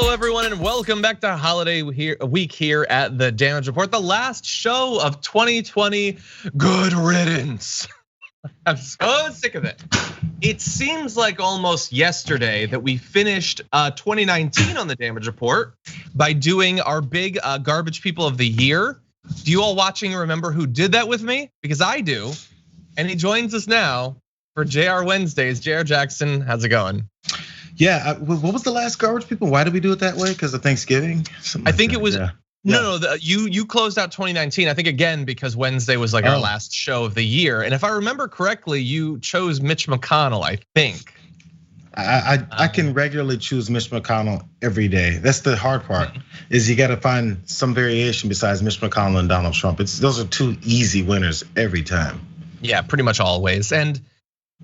Hello, everyone, and welcome back to Holiday Week here at the Damage Report, the last show of 2020. Good riddance. I'm so sick of it. It seems like almost yesterday that we finished 2019 on the Damage Report by doing our big Garbage People of the Year. Do you all watching remember who did that with me? Because I do, and he joins us now for Jayar Wednesdays. Jayar Jackson, how's it going? Yeah, what was the last Garbage People? Why did we do it that way? Because of Thanksgiving? I think it was, no, you closed out 2019. I think again, because Wednesday was like our last show of the year. And if I remember correctly, you chose Mitch McConnell, I think. I can regularly choose Mitch McConnell every day. That's the hard part, is you gotta find some variation besides Mitch McConnell and Donald Trump. Those are two easy winners every time. Yeah, pretty much always. And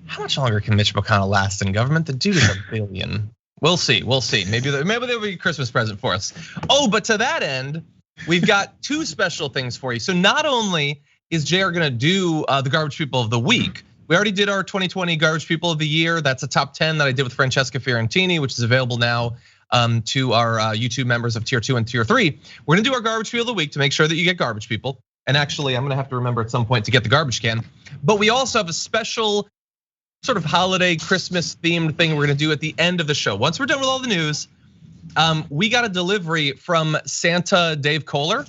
how much longer can Mitch McConnell last in government? The dude is a billion. We'll see. Maybe there'll be a Christmas present for us. Oh, but to that end, we've got two special things for you. So not only is Jayar gonna do the Garbage People of the Week, we already did our 2020 Garbage People of the Year. That's a top 10 that I did with Francesca Fiorentini, which is available now to our YouTube members of tier 2 and tier 3. We're gonna do our Garbage People of the Week to make sure that you get Garbage People. And actually, I'm gonna have to remember at some point to get the garbage can. But we also have a special sort of holiday Christmas themed thing we're gonna do at the end of the show. Once we're done with all the news, we got a delivery from Santa Dave Kohler,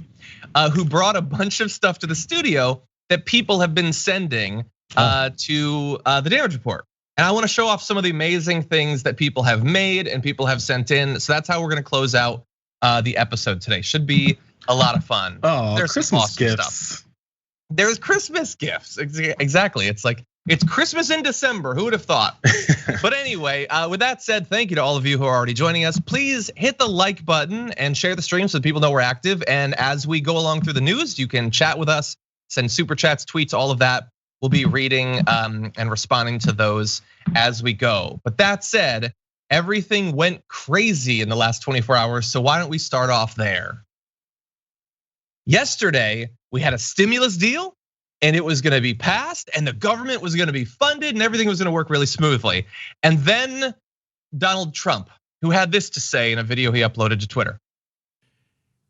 who brought a bunch of stuff to the studio that people have been sending to the Damage Report. And I wanna show off some of the amazing things that people have made and people have sent in. So that's how we're gonna close out the episode today. Should be a lot of fun. Oh, there's Christmas awesome gifts. Stuff. There's Christmas gifts, exactly. It's Christmas in December, who would have thought? But anyway, with that said, thank you to all of you who are already joining us. Please hit the like button and share the stream so that people know we're active. And as we go along through the news, you can chat with us, send super chats, tweets, all of that. We'll be reading and responding to those as we go. But that said, everything went crazy in the last 24 hours, so why don't we start off there? Yesterday, we had a stimulus deal, and it was gonna be passed, and the government was gonna be funded, and everything was gonna work really smoothly. And then Donald Trump, who had this to say in a video he uploaded to Twitter.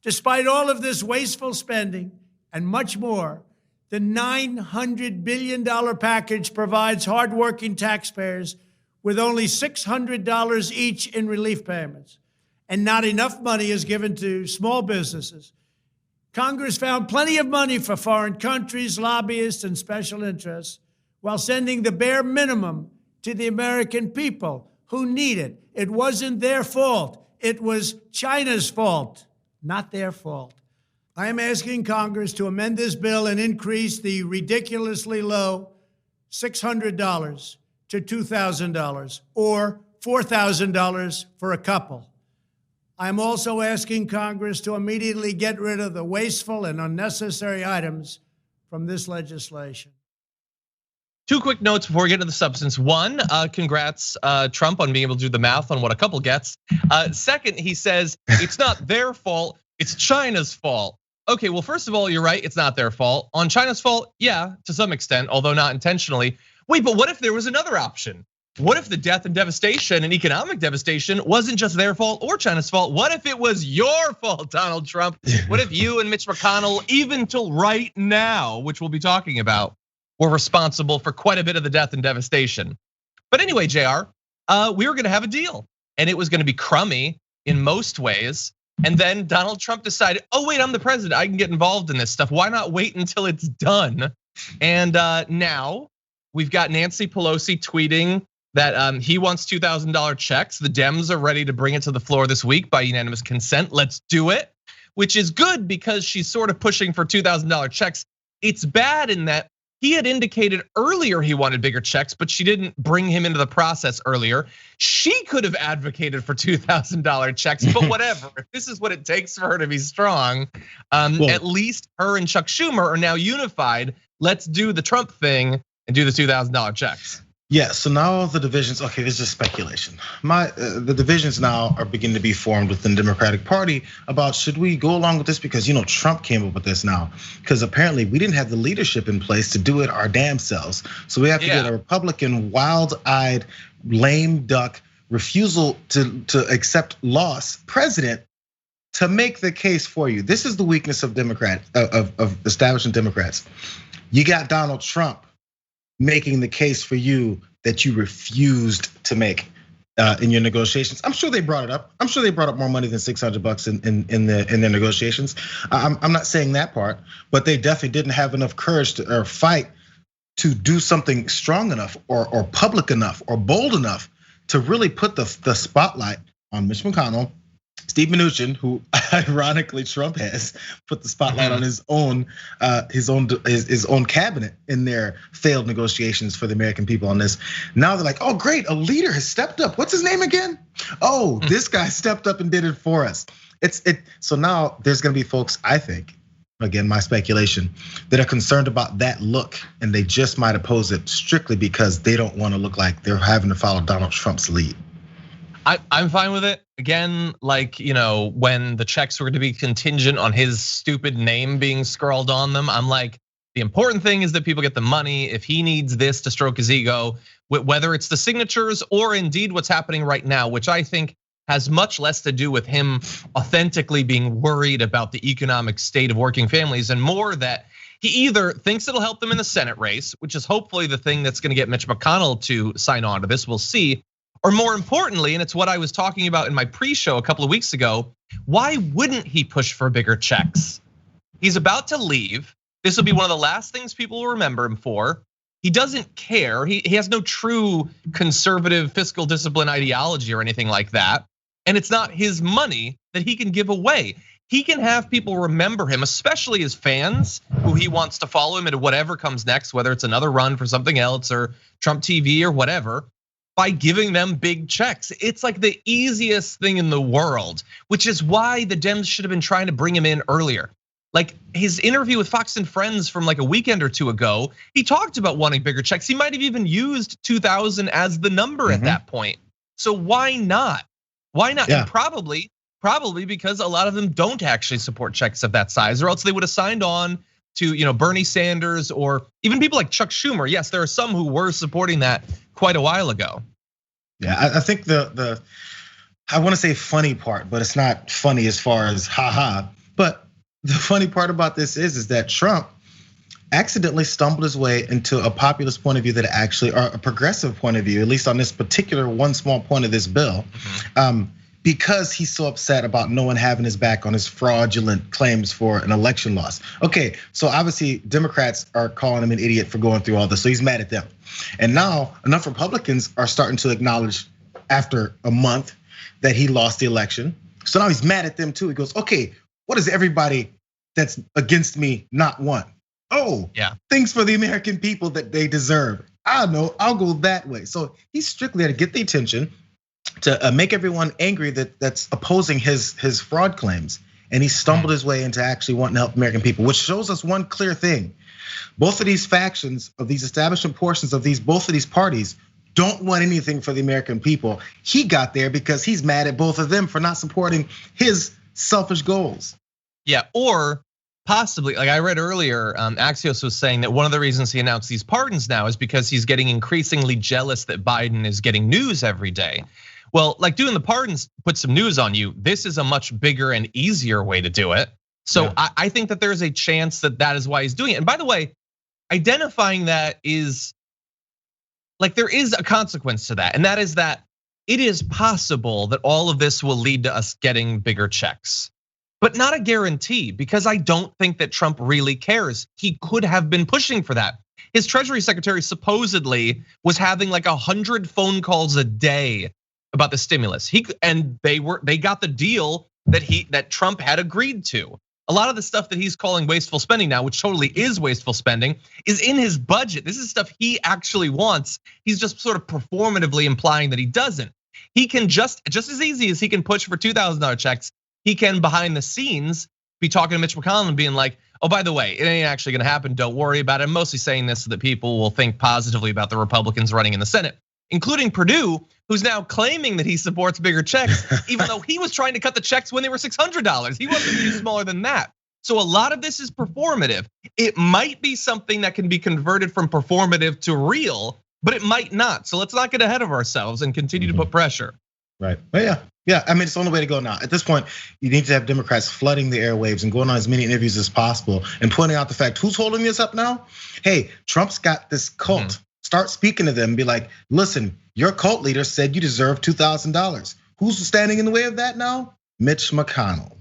Despite all of this wasteful spending and much more, the $900 billion package provides hardworking taxpayers with only $600 each in relief payments, and not enough money is given to small businesses. Congress found plenty of money for foreign countries, lobbyists, and special interests, while sending the bare minimum to the American people who need it. It wasn't their fault. It was China's fault, not their fault. I am asking Congress to amend this bill and increase the ridiculously low $600 to $2,000 or $4,000 for a couple. I'm also asking Congress to immediately get rid of the wasteful and unnecessary items from this legislation. Two quick notes before we get into the substance. One, congrats Trump on being able to do the math on what a couple gets. Second, he says it's not their fault, it's China's fault. Okay, well, first of all, you're right, it's not their fault. On China's fault, yeah, to some extent, although not intentionally. Wait, but what if there was another option? What if the death and devastation and economic devastation wasn't just their fault or China's fault? What if it was your fault, Donald Trump? What if you and Mitch McConnell, even till right now, which we'll be talking about, were responsible for quite a bit of the death and devastation? But anyway, Jayar, we were gonna have a deal, and it was gonna be crummy in most ways. And then Donald Trump decided, oh wait, I'm the president, I can get involved in this stuff. Why not wait until it's done? And now we've got Nancy Pelosi tweeting that he wants $2,000 checks. The Dems are ready to bring it to the floor this week by unanimous consent. Let's do it, which is good because she's sort of pushing for $2,000 checks. It's bad in that he had indicated earlier he wanted bigger checks, but she didn't bring him into the process earlier. She could have advocated for $2,000 checks, but whatever. If this is what it takes for her to be strong, at least her and Chuck Schumer are now unified. Let's do the Trump thing and do the $2,000 checks. Yeah, so now the divisions, okay, this is speculation. The divisions now are beginning to be formed within the Democratic Party about should we go along with this because Trump came up with this now. Because apparently we didn't have the leadership in place to do it our damn selves. So we have to get a Republican, wild-eyed, lame duck refusal to accept loss president to make the case for you. This is the weakness of of establishment Democrats. You got Donald Trump making the case for you that you refused to make in your negotiations. I'm sure they brought it up. I'm sure they brought up more money than $600 in their negotiations. I'm not saying that part, but they definitely didn't have enough courage to or fight to do something strong enough or public enough or bold enough to really put the spotlight on Mitch McConnell, Steve Mnuchin, who ironically Trump has put the spotlight on his own cabinet in their failed negotiations for the American people on this. Now they're like, oh great, a leader has stepped up. What's his name again? Oh, this guy stepped up and did it for us. So now there's gonna be folks, I think, again, my speculation, that are concerned about that look, and they just might oppose it strictly because they don't want to look like they're having to follow Donald Trump's lead. I'm fine with it. Again, like, when the checks were going to be contingent on his stupid name being scrawled on them, I'm like, the important thing is that people get the money. If he needs this to stroke his ego, whether it's the signatures or indeed what's happening right now, which I think has much less to do with him authentically being worried about the economic state of working families and more that he either thinks it'll help them in the Senate race, which is hopefully the thing that's gonna get Mitch McConnell to sign on to this, we'll see. Or more importantly, and it's what I was talking about in my pre-show a couple of weeks ago, why wouldn't he push for bigger checks? He's about to leave. This will be one of the last things people will remember him for. He doesn't care. He has no true conservative fiscal discipline ideology or anything like that. And it's not his money that he can give away. He can have people remember him, especially his fans who he wants to follow him into whatever comes next, whether it's another run for something else or Trump TV or whatever, by giving them big checks. It's like the easiest thing in the world, which is why the Dems should have been trying to bring him in earlier. Like his interview with Fox and Friends from like a weekend or two ago, he talked about wanting bigger checks. He might have even used 2,000 as the number at that point. So why not? Why not? Yeah. And probably because a lot of them don't actually support checks of that size, or else they would have signed on to Bernie Sanders or even people like Chuck Schumer. Yes, there are some who were supporting that quite a while ago. Yeah, I think I want to say funny part, but it's not funny as far as haha. But the funny part about this is that Trump accidentally stumbled his way into a populist point of view that actually, or a progressive point of view, at least on this particular one small point of this bill, because he's so upset about no one having his back on his fraudulent claims for an election loss. Okay, so obviously Democrats are calling him an idiot for going through all this, so he's mad at them. And now enough Republicans are starting to acknowledge after a month that he lost the election. So now he's mad at them too. He goes, okay, what does everybody that's against me not want? Oh, yeah, things for the American people that they deserve. I know, I'll go that way. So he's strictly there to get the attention, to make everyone angry that's opposing his fraud claims. And he stumbled his way into actually wanting to help American people, which shows us one clear thing. Both of these factions of these establishment portions of both of these parties don't want anything for the American people. He got there because he's mad at both of them for not supporting his selfish goals. Yeah, or possibly, like I read earlier, Axios was saying that one of the reasons he announced these pardons now is because he's getting increasingly jealous that Biden is getting news every day. Well, like doing the pardons put some news on you. This is a much bigger and easier way to do it. So yeah. I think that there's a chance that is why he's doing it. And by the way, identifying that is like there is a consequence to that. And that is that it is possible that all of this will lead to us getting bigger checks. But not a guarantee, because I don't think that Trump really cares. He could have been pushing for that. His Treasury Secretary supposedly was having like 100 phone calls a day about the stimulus. They got the deal that Trump had agreed to. A lot of the stuff that he's calling wasteful spending now, which totally is wasteful spending, is in his budget. This is stuff he actually wants. He's just sort of performatively implying that he doesn't. He can just as easy as he can push for $2,000 checks, he can behind the scenes be talking to Mitch McConnell and being like, oh, by the way, it ain't actually gonna happen, don't worry about it. I'm mostly saying this so that people will think positively about the Republicans running in the Senate, including Perdue, who's now claiming that he supports bigger checks, even though he was trying to cut the checks when they were $600. He wasn't any smaller than that. So a lot of this is performative. It might be something that can be converted from performative to real, but it might not. So let's not get ahead of ourselves and continue to put pressure. Right. But yeah. I mean, it's the only way to go now. At this point, you need to have Democrats flooding the airwaves and going on as many interviews as possible and pointing out the fact, who's holding this up now? Hey, Trump's got this cult. Start speaking to them and be like, listen, your cult leader said you deserve $2,000. Who's standing in the way of that now? Mitch McConnell.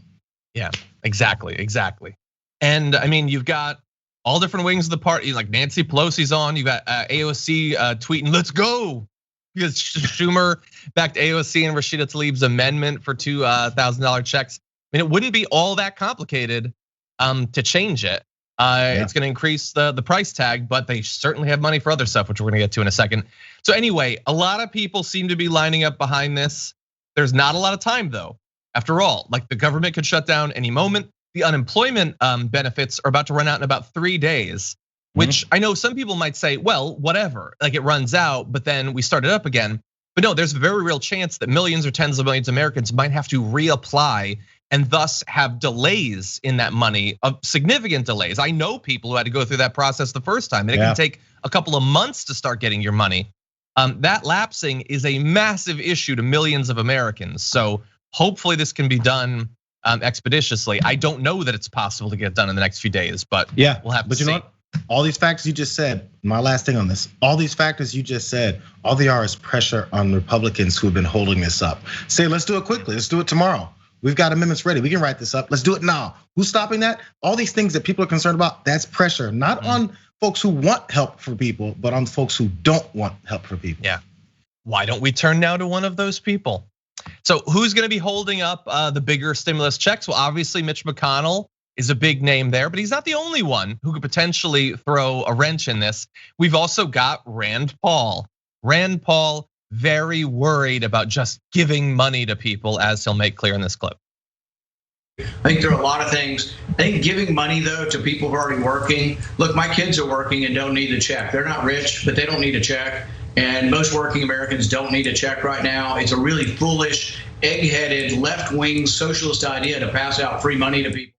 Yeah, exactly. And I mean, you've got all different wings of the party, like Nancy Pelosi's on, you got AOC tweeting, let's go. Because Schumer backed AOC and Rashida Tlaib's amendment for $2,000 checks. I mean, it wouldn't be all that complicated to change it. It's gonna increase the price tag, but they certainly have money for other stuff, which we're gonna get to in a second. So anyway, a lot of people seem to be lining up behind this. There's not a lot of time though. After all, like the government could shut down any moment. The unemployment benefits are about to run out in about 3 days. Which I know some people might say, well, whatever, like it runs out, but then we start it up again. But no, there's a very real chance that millions or tens of millions of Americans might have to reapply and thus have delays in that money, of significant delays. I know people who had to go through that process the first time, and it can take a couple of months to start getting your money. That lapsing is a massive issue to millions of Americans. So hopefully this can be done expeditiously. I don't know that it's possible to get done in the next few days, but we'll have to see. You know what? All these factors you just said, my last thing on this, all these factors you just said, all they are is pressure on Republicans who have been holding this up. Say, let's do it quickly, let's do it tomorrow. We've got amendments ready, we can write this up, let's do it now. Who's stopping that? All these things that people are concerned about, that's pressure, not on folks who want help for people, but on folks who don't want help for people. Yeah, why don't we turn now to one of those people? So who's gonna be holding up the bigger stimulus checks? Well, obviously Mitch McConnell is a big name there, but he's not the only one who could potentially throw a wrench in this. We've also got Rand Paul. Rand Paul very worried about just giving money to people, as he'll make clear in this clip. I think there are a lot of things. I think giving money though to people who are already working. Look, my kids are working and don't need a check. They're not rich, but they don't need a check. And most working Americans don't need a check right now. It's a really foolish, egg-headed, left-wing socialist idea to pass out free money to people.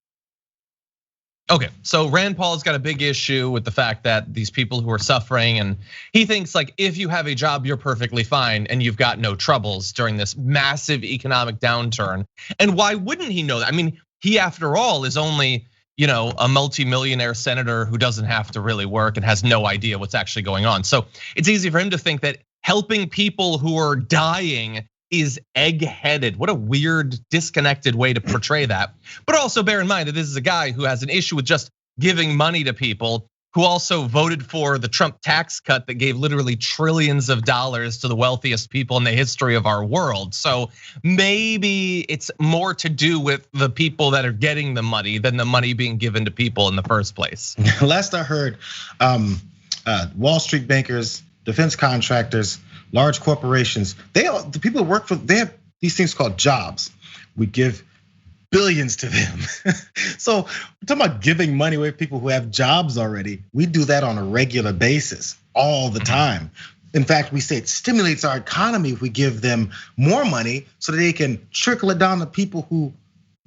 Okay, so Rand Paul's got a big issue with the fact that these people who are suffering, and he thinks like if you have a job, you're perfectly fine and you've got no troubles during this massive economic downturn. And why wouldn't he know that? I mean, he after all is only, a multi-millionaire senator who doesn't have to really work and has no idea what's actually going on. So it's easy for him to think that helping people who are dying is egg-headed. What a weird, disconnected way to portray that. But also bear in mind that this is a guy who has an issue with just giving money to people, who also voted for the Trump tax cut that gave literally trillions of dollars to the wealthiest people in the history of our world. So maybe it's more to do with the people that are getting the money than the money being given to people in the first place. Last I heard, Wall Street bankers, defense contractors, large corporations, the people who work for, they have these things called jobs. We give billions to them. So we're talking about giving money away to people who have jobs already. We do that on a regular basis all the time. In fact, we say it stimulates our economy if we give them more money so that they can trickle it down to people who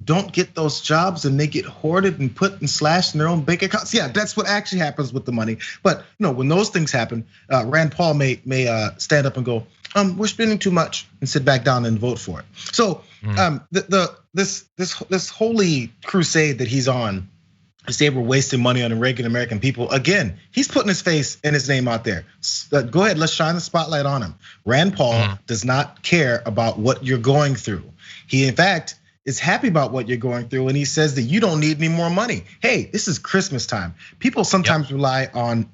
don't get those jobs and they get hoarded and put and slashed in their own bank accounts. Yeah, that's what actually happens with the money. But when those things happen, Rand Paul may stand up and go, we're spending too much, and sit back down and vote for it. So this holy crusade that he's on, to say we're wasting money on regular American people. Again, he's putting his face and his name out there. Go ahead, let's shine the spotlight on him. Rand Paul does not care about what you're going through. He, in fact, is happy about what you're going through, and he says that you don't need any more money. Hey, this is Christmas time. People sometimes rely on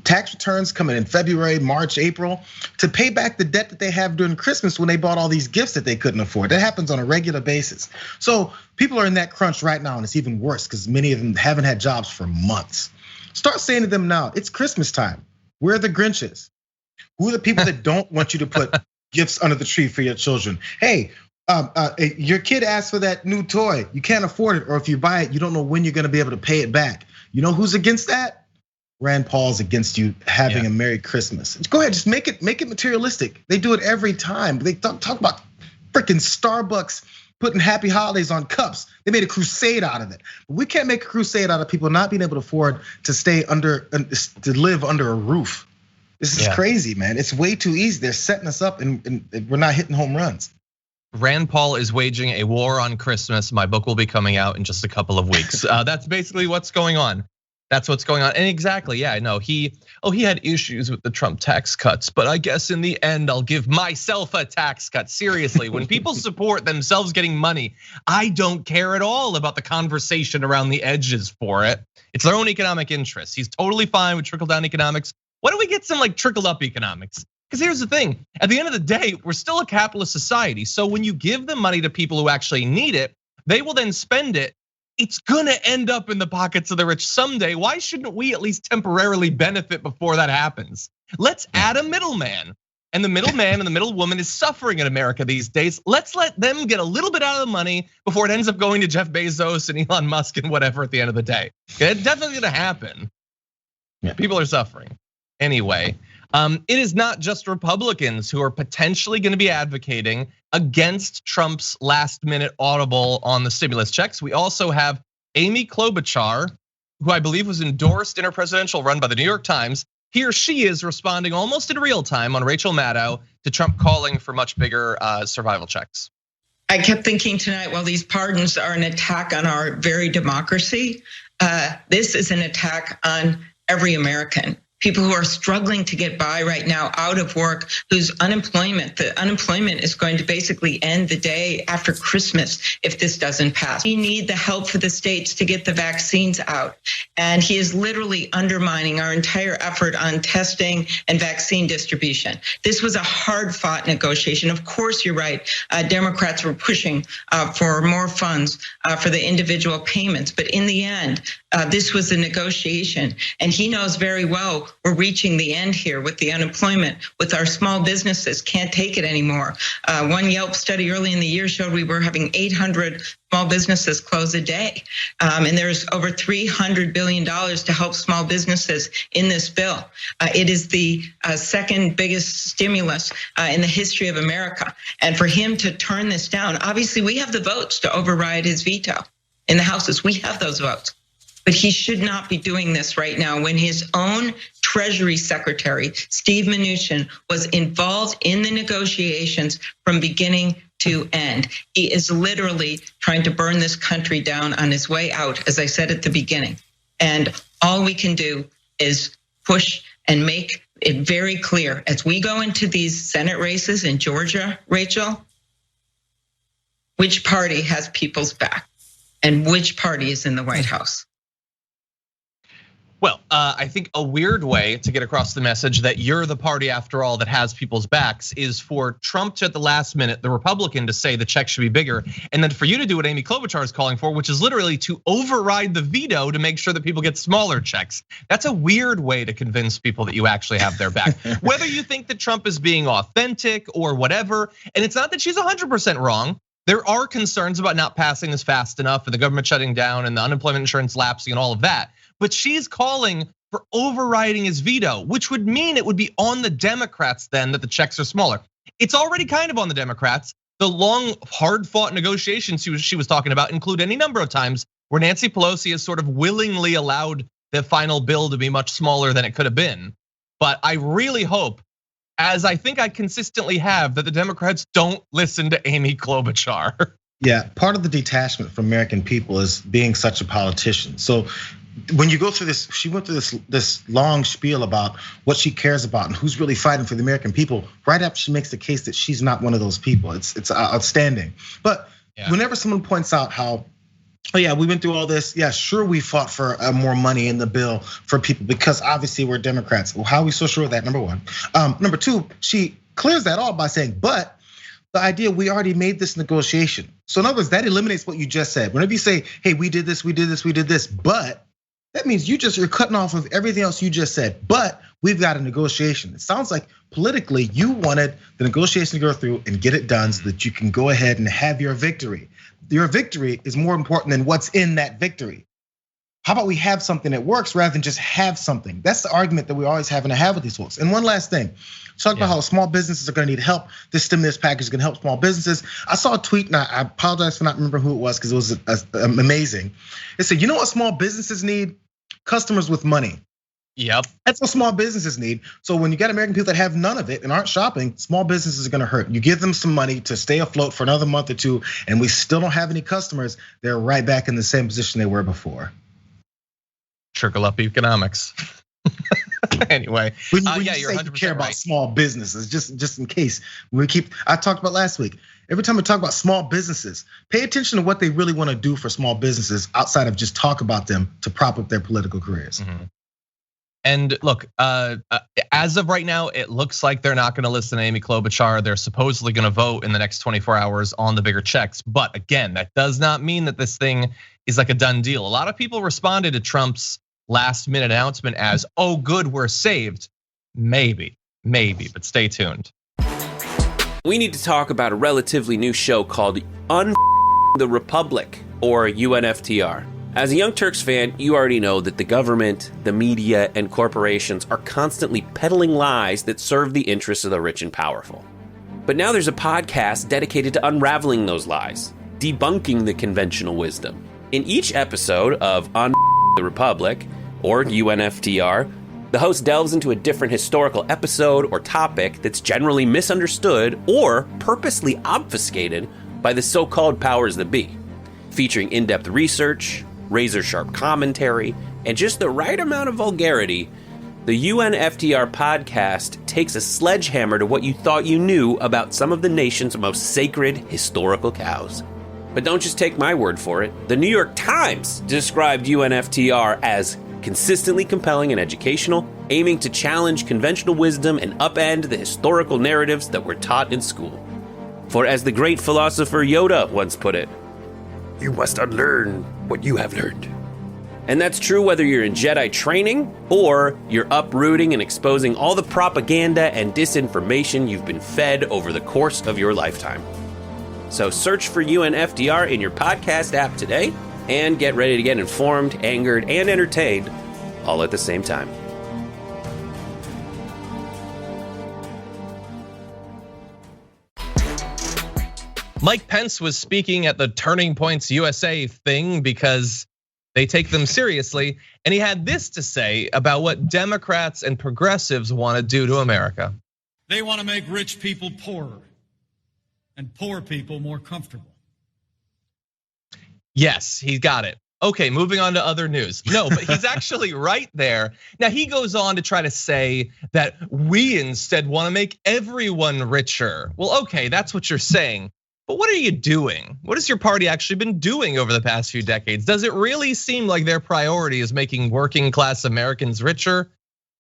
tax returns coming in February, March, April to pay back the debt that they have during Christmas when they bought all these gifts that they couldn't afford. That happens on a regular basis. So people are in that crunch right now, and it's even worse because many of them haven't had jobs for months. Start saying to them now, it's Christmas time. Where are the Grinches? Who are the people that don't want you to put gifts under the tree for your children? Hey, your kid asked for that new toy, you can't afford it, or if you buy it, you don't know when you're gonna be able to pay it back. You know who's against that? Rand Paul's against you having a Merry Christmas. Go ahead, just make it materialistic. They do it every time. They talk about freaking Starbucks putting Happy Holidays on cups. They made a crusade out of it. But we can't make a crusade out of people not being able to afford to live under a roof. This is crazy, man. It's way too easy. They're setting us up and we're not hitting home runs. Rand Paul is waging a war on Christmas. My book will be coming out in just a couple of weeks. That's basically what's going on. That's what's going on. And exactly, yeah, I know he had issues with the Trump tax cuts, but I guess in the end, I'll give myself a tax cut. Seriously, when people support themselves getting money, I don't care at all about the conversation around the edges for it. It's their own economic interests. He's totally fine with trickle down economics. Why don't we get some like trickle up economics? Because here's the thing, at the end of the day, we're still a capitalist society. So when you give the money to people who actually need it, they will then spend it. It's gonna end up in the pockets of the rich someday. Why shouldn't we at least temporarily benefit before that happens? Let's add a middleman. And the middleman and the middlewoman is suffering in America these days. Let's let them get a little bit out of the money before it ends up going to Jeff Bezos and Elon Musk and whatever at the end of the day. It's definitely gonna happen. People are suffering. Anyway, it is not just Republicans who are potentially going to be advocating against Trump's last minute audible on the stimulus checks. We also have Amy Klobuchar, who I believe was endorsed in her presidential run by the New York Times. He or she is responding almost in real time on Rachel Maddow to Trump calling for much bigger survival checks. I kept thinking tonight, well, these pardons are an attack on our very democracy. This is an attack on every American. People who are struggling to get by right now, out of work, the unemployment is going to basically end the day after Christmas if this doesn't pass. We need the help for the states to get the vaccines out. And he is literally undermining our entire effort on testing and vaccine distribution. This was a hard fought negotiation. Of course, you're right. Democrats were pushing for more funds for the individual payments. But in the end, this was a negotiation. And he knows very well we're reaching the end here with the unemployment, with our small businesses can't take it anymore. One Yelp study early in the year showed we were having 800 small businesses close a day. And there's over $300 billion to help small businesses in this bill. It is the second biggest stimulus in the history of America. And for him to turn this down, obviously we have the votes to override his veto in the houses. We have those votes. But he should not be doing this right now when his own Treasury Secretary, Steve Mnuchin, was involved in the negotiations from beginning to end. He is literally trying to burn this country down on his way out, as I said at the beginning. And all we can do is push and make it very clear as we go into these Senate races in Georgia, Rachel, which party has people's back and which party is in the White House. Well, I think a weird way to get across the message that you're the party after all that has people's backs is for Trump to at the last minute, the Republican, to say the check should be bigger. And then for you to do what Amy Klobuchar is calling for, which is literally to override the veto to make sure that people get smaller checks. That's a weird way to convince people that you actually have their back. Whether you think that Trump is being authentic or whatever, and it's not that she's 100% wrong. There are concerns about not passing this fast enough and the government shutting down and the unemployment insurance lapsing and all of that. But she's calling for overriding his veto, which would mean it would be on the Democrats then that the checks are smaller. It's already kind of on the Democrats. The long, hard-fought negotiations she was talking about include any number of times where Nancy Pelosi has sort of willingly allowed the final bill to be much smaller than it could have been. But I really hope, as I think I consistently have, that the Democrats don't listen to Amy Klobuchar. Yeah, part of the detachment from American people is being such a politician. So when you go through this, she went through this long spiel about what she cares about and who's really fighting for the American people. Right after she makes the case that she's not one of those people, it's outstanding. But whenever someone points out how, oh yeah, we went through all this. Yeah, sure, we fought for more money in the bill for people because obviously we're Democrats. Well, how are we so sure of that? Number one. Number two, she clears that all by saying, but the idea we already made this negotiation. So in other words, that eliminates what you just said. Whenever you say, hey, we did this, but that means you're cutting off of everything else you just said, but we've got a negotiation. It sounds like politically you wanted the negotiation to go through and get it done so that you can go ahead and have your victory. Your victory is more important than what's in that victory. How about we have something that works rather than just have something? That's the argument that we're always having to have with these folks. And one last thing, talk about how small businesses are gonna need help. This stimulus package is gonna help small businesses. I saw a tweet, and I apologize for not remembering who it was because it was amazing. It said, you know what small businesses need? Customers with money. Yep. That's what small businesses need. So when you got American people that have none of it and aren't shopping, small businesses are gonna hurt. You give them some money to stay afloat for another month or two, and we still don't have any customers, they're right back in the same position they were before. Trickle up economics. Anyway, when yeah, you you're say 100% you care about right. small businesses, just in case I talked about last week. Every time we talk about small businesses, pay attention to what they really want to do for small businesses outside of just talk about them to prop up their political careers. Mm-hmm. And look, as of right now, it looks like they're not going to listen to Amy Klobuchar. They're supposedly going to vote in the next 24 hours on the bigger checks. But again, that does not mean that this thing is like a done deal. A lot of people responded to Trump's last minute announcement as, oh, good, we're saved. Maybe, but stay tuned. We need to talk about a relatively new show called the Republic, or UNFTR. As a Young Turks fan, you already know that the government, the media, and corporations are constantly peddling lies that serve the interests of the rich and powerful. But now there's a podcast dedicated to unraveling those lies, debunking the conventional wisdom. In each episode of the Republic, or UNFTR, the host delves into a different historical episode or topic that's generally misunderstood or purposely obfuscated by the so-called powers that be, featuring in-depth research, razor-sharp commentary, and just the right amount of vulgarity. The UNFTR podcast takes a sledgehammer to what you thought you knew about some of the nation's most sacred historical cows. But don't just take my word for it. The New York Times described UNFTR as consistently compelling and educational, aiming to challenge conventional wisdom and upend the historical narratives that were taught in school. For as the great philosopher Yoda once put it, you must unlearn what you have learned. And that's true whether you're in Jedi training or you're uprooting and exposing all the propaganda and disinformation you've been fed over the course of your lifetime. So search for UNFTR in your podcast app today and get ready to get informed, angered, and entertained all at the same time. Mike Pence was speaking at the Turning Points USA thing because they take them seriously. And he had this to say about what Democrats and progressives want to do to America. They want to make rich people poorer and poor people more comfortable. Yes, he got it. Okay, moving on to other news. No, but he's actually right there. Now, he goes on to try to say that we instead want to make everyone richer. Well, okay, that's what you're saying. But what are you doing? What has your party actually been doing over the past few decades? Does it really seem like their priority is making working class Americans richer?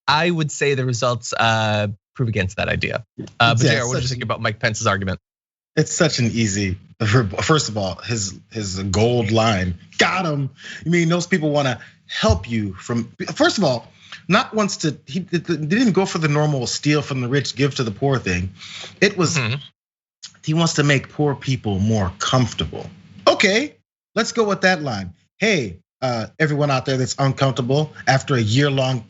I would say the results prove against that idea. But Jayar, what did you think about Mike Pence's argument? It's such an easy, first of all, his gold line, got him. I mean, those people want to help you from, first of all, not once to, he didn't go for the normal steal from the rich, give to the poor thing. It was, he wants to make poor people more comfortable. Okay, let's go with that line. Hey, everyone out there that's uncomfortable after a year-long,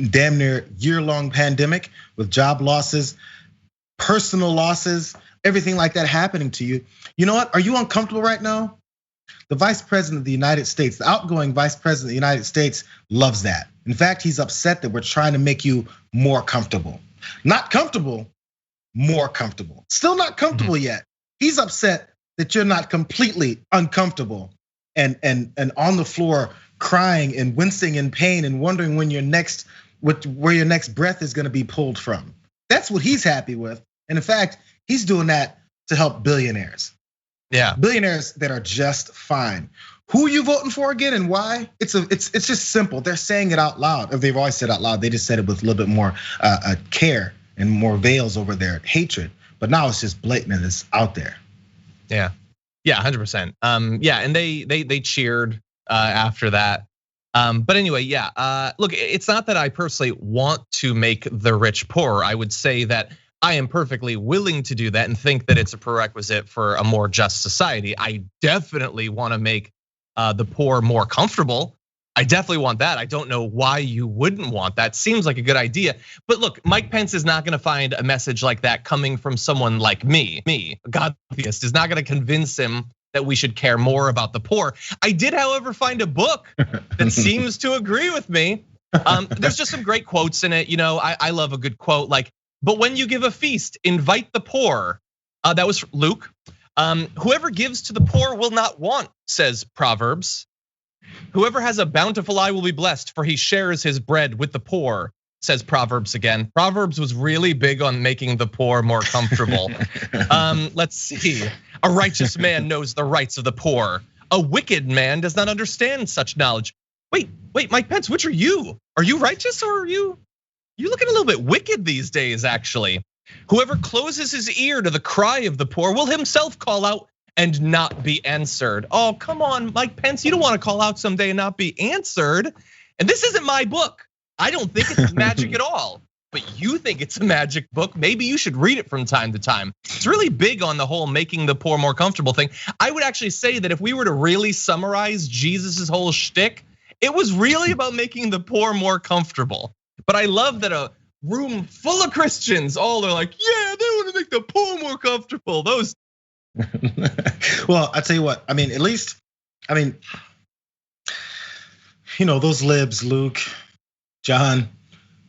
damn near year-long pandemic with job losses, personal losses, everything like that happening to you. You know what? Are you uncomfortable right now? The Vice President of the United States, the outgoing Vice President of the United States loves that. In fact, he's upset that we're trying to make you more comfortable. Not comfortable, more comfortable. Still not comfortable yet. He's upset that you're not completely uncomfortable and on the floor crying and wincing in pain and wondering when where your next breath is gonna be pulled from. That's what he's happy with. And in fact, he's doing that to help billionaires. Yeah, billionaires that are just fine. Who are you voting for again and why? It's just simple. They're saying it out loud. Or they've always said it out loud. They just said it with a little bit more care and more veils over their hatred. But now it's just blatant and it's out there. Yeah, 100%. Yeah, and they cheered after that. But anyway, yeah. Look, it's not that I personally want to make the rich poorer. I would say that I am perfectly willing to do that and think that it's a prerequisite for a more just society. I definitely want to make the poor more comfortable. I definitely want that. I don't know why you wouldn't want that. Seems like a good idea. But look, Mike Pence is not gonna find a message like that coming from someone like me, a godtheist, is not gonna convince him that we should care more about the poor. I did, however, find a book that seems to agree with me. There's just some great quotes in it. I love a good quote like, but when you give a feast, invite the poor. That was Luke. Whoever gives to the poor will not want, says Proverbs. Whoever has a bountiful eye will be blessed, for he shares his bread with the poor, says Proverbs again. Proverbs was really big on making the poor more comfortable. Let's see. A righteous man knows the rights of the poor. A wicked man does not understand such knowledge. Wait, Mike Pence, which are you? Are you righteous or are you looking a little bit wicked these days, actually? Whoever closes his ear to the cry of the poor will himself call out and not be answered. Oh, come on, Mike Pence, you don't want to call out someday and not be answered. And this isn't my book. I don't think it's magic at all, but you think it's a magic book. Maybe you should read it from time to time. It's really big on the whole making the poor more comfortable thing. I would actually say that if we were to really summarize Jesus's whole shtick, it was really about making the poor more comfortable. But I love that a room full of Christians all are like, yeah, they want to make the poor more comfortable. Those. Well, I tell you what, at least, those libs, Luke, John,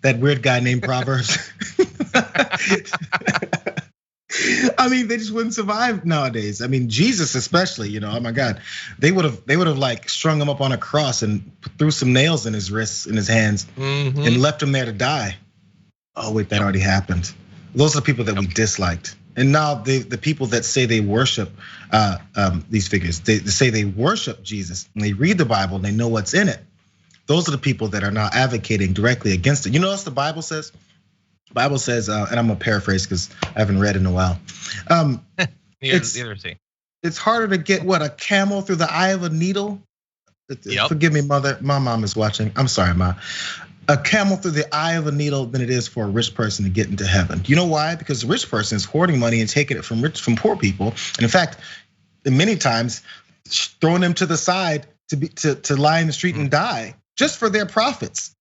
that weird guy named Proverbs. They just wouldn't survive nowadays. Jesus especially, oh my God, they would have like strung him up on a cross and threw some nails in his wrists, in his hands, and left him there to die. Oh wait, that already happened. Those are the people that we disliked. And now the people that say they worship these figures, they say they worship Jesus and they read the Bible and they know what's in it. Those are the people that are now advocating directly against it. You know what the Bible says? The Bible says, and I'm gonna paraphrase because I haven't read in a while. It's harder to get a camel through the eye of a needle. Yep. Forgive me, mother. My mom is watching. I'm sorry, Ma. A camel through the eye of a needle than it is for a rich person to get into heaven. You know why? Because the rich person is hoarding money and taking it from poor people. And in fact, many times throwing them to the side to lie in the street and die just for their profits.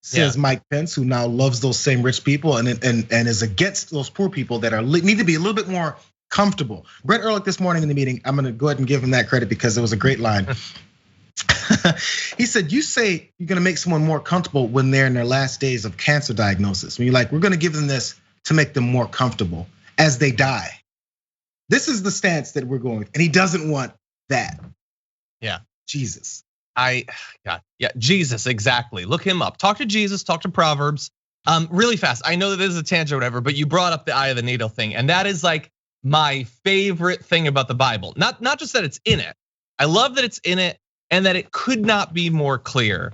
Says Mike Pence, who now loves those same rich people and is against those poor people that need to be a little bit more comfortable. Brett Ehrlich this morning in the meeting, I'm gonna go ahead and give him that credit because it was a great line. He said, you say you're gonna make someone more comfortable when they're in their last days of cancer diagnosis. When you're like, we're gonna give them this to make them more comfortable as they die. This is the stance that we're going with, and he doesn't want that. Yeah. Jesus. Jesus, exactly. Look him up. Talk to Jesus, talk to Proverbs. Really fast. I know that this is a tangent or whatever, but you brought up the eye of the needle thing. And that is like my favorite thing about the Bible. Not just that it's in it. I love that it's in it and that it could not be more clear.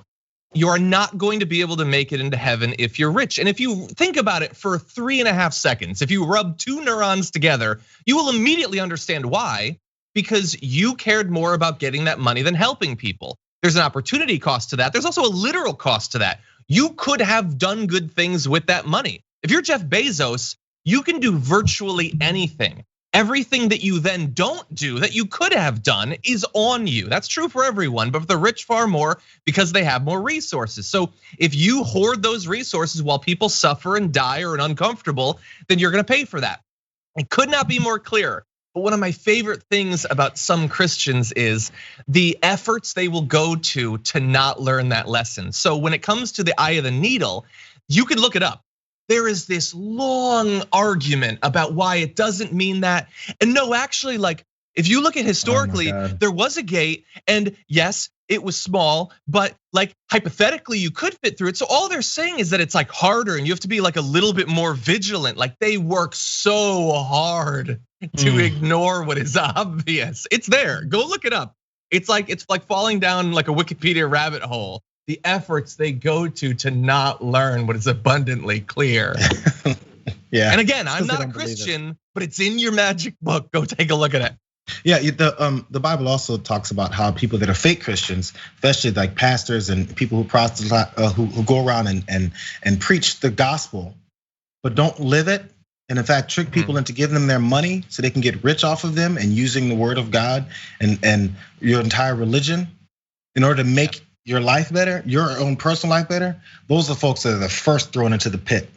You are not going to be able to make it into heaven if you're rich. And if you think about it for 3.5 seconds, if you rub 2 neurons together, you will immediately understand why, because you cared more about getting that money than helping people. There's an opportunity cost to that. There's also a literal cost to that. You could have done good things with that money. If you're Jeff Bezos, you can do virtually anything. Everything that you then don't do that you could have done is on you. That's true for everyone, but for the rich far more because they have more resources. So if you hoard those resources while people suffer and die or are uncomfortable, then you're gonna pay for that. It could not be more clear. But one of my favorite things about some Christians is the efforts they will go to not learn that lesson. So when it comes to the eye of the needle, you can look it up. There is this long argument about why it doesn't mean that. And no, actually, like if you look at historically, there was a gate, and yes, it was small, but like hypothetically you could fit through it. So all they're saying is that it's like harder and you have to be like a little bit more vigilant. Like they work so hard to ignore what is obvious. It's there, go look it up. It's like falling down like a Wikipedia rabbit hole. The efforts they go to not learn what is abundantly clear. Yeah. And again, I'm not a Christian, but it's in your magic book. Go take a look at it. Yeah, the Bible also talks about how people that are fake Christians, especially like pastors and people who proselyte, who go around and preach the gospel, but don't live it, and in fact trick people into giving them their money so they can get rich off of them and using the word of God and your entire religion in order to make your life better, your own personal life better. Those are the folks that are the first thrown into the pit.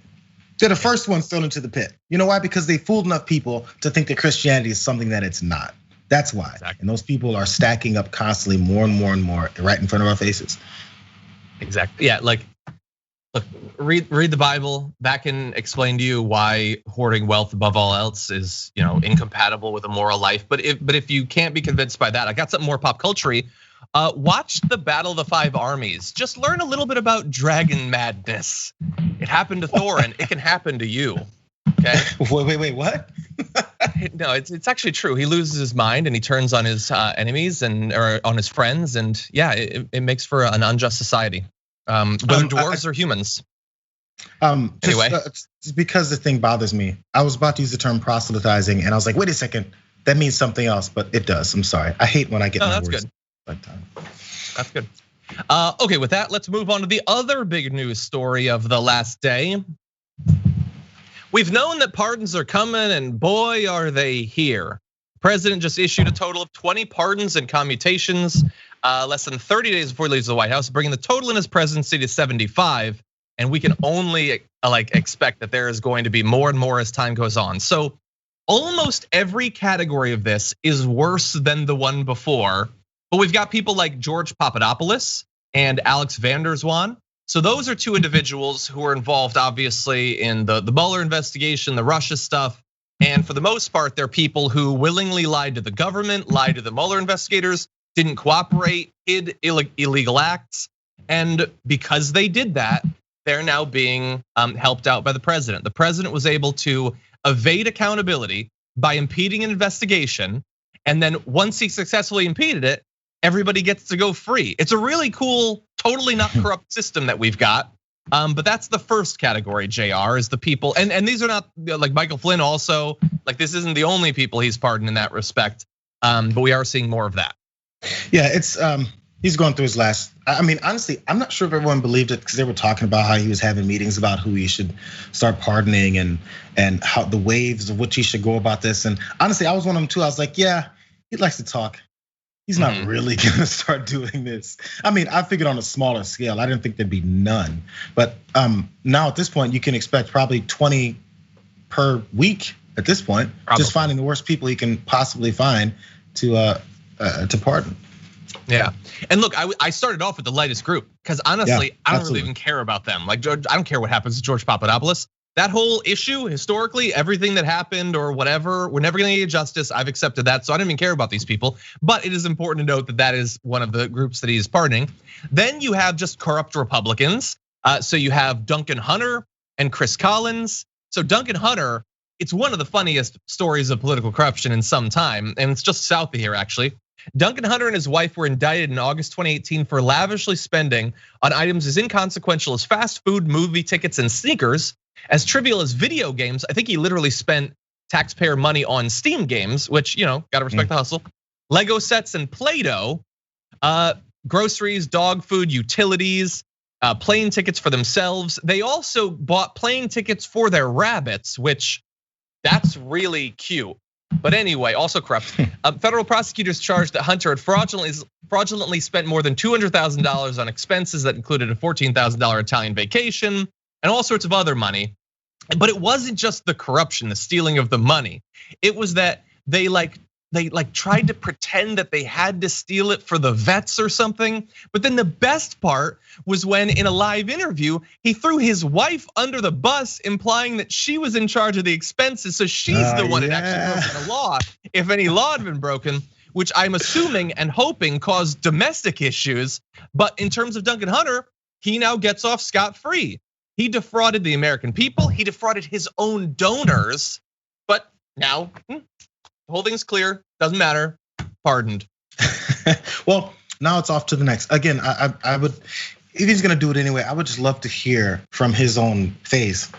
They're the first ones thrown into the pit. You know why? Because they fooled enough people to think that Christianity is something that it's not. That's why. Exactly. And those people are stacking up constantly more and more and more right in front of our faces. Exactly. Yeah, like Look, read the Bible. That can explain to you why hoarding wealth above all else is, incompatible with a moral life. But if you can't be convinced by that, I got something more pop culture-y. Watch the Battle of the Five Armies. Just learn a little bit about dragon madness. It happened to Thorin. It can happen to you. Okay. Wait, what? No, it's actually true. He loses his mind and he turns on his enemies or on his friends, and yeah, it makes for an unjust society. Whether dwarves or humans. Anyway, just because the thing bothers me. I was about to use the term proselytizing, and I was like, wait a second, that means something else, but it does. I'm sorry. I hate when I get my words. Good. That's good. Okay, with that, let's move on to the other big news story of the last day. We've known that pardons are coming, and boy, are they here. The president just issued a total of 20 pardons and commutations less than 30 days before he leaves the White House, bringing the total in his presidency to 75. And we can only expect that there is going to be more and more as time goes on. So almost every category of this is worse than the one before. But we've got people like George Papadopoulos and Alex van der Zwaan. So those are two individuals who are involved, obviously, in the Mueller investigation, the Russia stuff. And for the most part, they're people who willingly lied to the government, lied to the Mueller investigators, didn't cooperate, hid illegal acts. And because they did that, they're now being helped out by the president. The president was able to evade accountability by impeding an investigation. And then once he successfully impeded it, everybody gets to go free. It's a really cool, totally not corrupt system that we've got. But that's the first category, Jayar, is the people. And these are not like Michael Flynn also, like this isn't the only people he's pardoned in that respect. But we are seeing more of that. Yeah, it's he's going through his last. I mean, honestly, I'm not sure if everyone believed it because they were talking about how he was having meetings about who he should start pardoning and how the waves of which he should go about this. And honestly, I was one of them too. I was like, yeah, he likes to talk. He's not really gonna start doing this. I mean, I figured on a smaller scale. I didn't think there'd be none. But now at this point, you can expect probably 20 per week at this point. Probably. Just finding the worst people he can possibly find to pardon. Yeah, and look, I started off with the lightest group because honestly, I don't really even care about them. Like George, I don't care what happens to George Papadopoulos. That whole issue, historically, everything that happened or whatever, we're never gonna get justice. I've accepted that, so I don't even care about these people. But it is important to note that that is one of the groups that he is pardoning. Then you have just corrupt Republicans. So you have Duncan Hunter and Chris Collins. So Duncan Hunter, it's one of the funniest stories of political corruption in some time, and it's just south of here actually. Duncan Hunter and his wife were indicted in August 2018 for lavishly spending on items as inconsequential as fast food, movie tickets, and sneakers. As trivial as video games, I think he literally spent taxpayer money on Steam games, which, gotta respect the hustle. Lego sets and Play-Doh, groceries, dog food, utilities, plane tickets for themselves. They also bought plane tickets for their rabbits, which that's really cute. But anyway, also corrupt. Federal prosecutors charged that Hunter had fraudulently spent more than $200,000 on expenses that included a $14,000 Italian vacation and all sorts of other money. But it wasn't just the corruption, the stealing of the money. It was that they tried to pretend that they had to steal it for the vets or something. But then the best part was when in a live interview, he threw his wife under the bus, implying that she was in charge of the expenses. So she's the one that actually broken the law, if any law had been broken, which I'm assuming and hoping caused domestic issues. But in terms of Duncan Hunter, he now gets off scot-free. He defrauded the American people. He defrauded his own donors. But now, the whole thing's clear, doesn't matter, pardoned. Well, now it's off to the next. Again, I would, if he's gonna do it anyway, I would just love to hear from his own face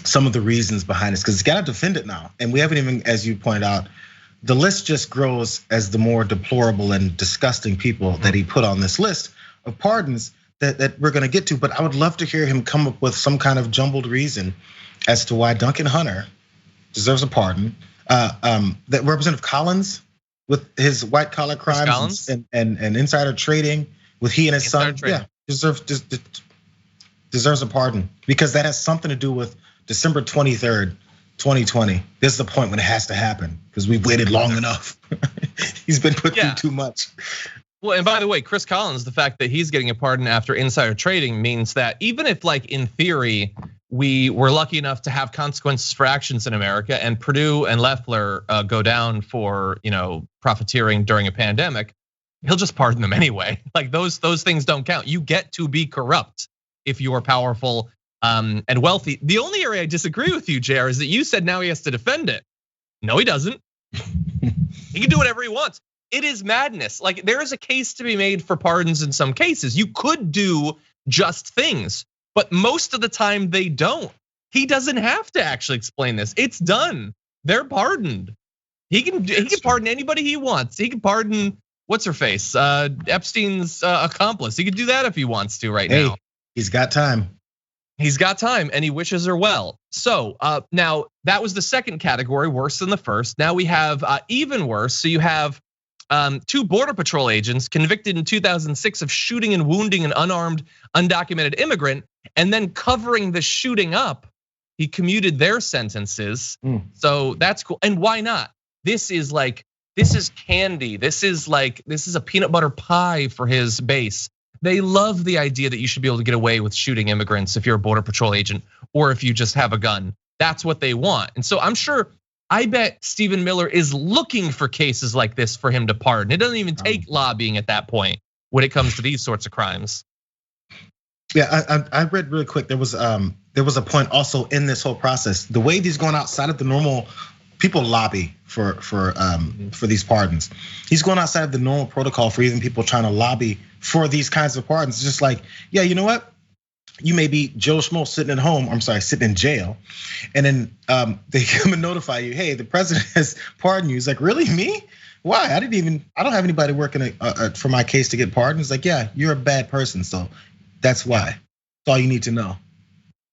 some of the reasons behind this, because he's gotta defend it now. And we haven't even, as you pointed out, the list just grows as the more deplorable and disgusting people that he put on this list of pardons that we're gonna get to. But I would love to hear him come up with some kind of jumbled reason as to why Duncan Hunter deserves a pardon. That Representative Collins with his white collar crimes and insider trading with he and his son, deserves a pardon, because that has something to do with December 23rd, 2020. This is the point when it has to happen because we've waited long enough. He's been put through too much. Well, and by the way, Chris Collins, the fact that he's getting a pardon after insider trading means that even if, like, in theory, we were lucky enough to have consequences for actions in America, and Purdue and Loeffler go down for, profiteering during a pandemic, he'll just pardon them anyway. Like, those things don't count. You get to be corrupt if you are powerful and wealthy. The only area I disagree with you, Jayar, is that you said now he has to defend it. No, he doesn't. He can do whatever he wants. It is madness. Like, there is a case to be made for pardons in some cases. You could do just things, but most of the time they don't. He doesn't have to actually explain this. It's done. They're pardoned. He can pardon anybody he wants. He can pardon what's her face, Epstein's accomplice. He could do that if he wants to right now. He's got time. He's got time, and he wishes her well. So now that was the second category, worse than the first. Now we have even worse. So you have 2 Border Patrol agents convicted in 2006 of shooting and wounding an unarmed, undocumented immigrant, and then covering the shooting up. He commuted their sentences. So that's cool. And why not? This is candy. This is a peanut butter pie for his base. They love the idea that you should be able to get away with shooting immigrants if you're a Border Patrol agent or if you just have a gun. That's what they want. And so I bet Stephen Miller is looking for cases like this for him to pardon. It doesn't even take lobbying at that point when it comes to these sorts of crimes. Yeah, I read really quick. There was a point also in this whole process. The way he's going outside of the normal, people lobby for these pardons. He's going outside of the normal protocol for even people trying to lobby for these kinds of pardons. It's just like, yeah, you know what? You may be Joe Schmo sitting in jail, and then they come and notify you, hey, the president has pardoned you. He's like, really, me? Why? I don't have anybody working for my case to get pardoned. It's like, yeah, you're a bad person, so that's why. That's all you need to know.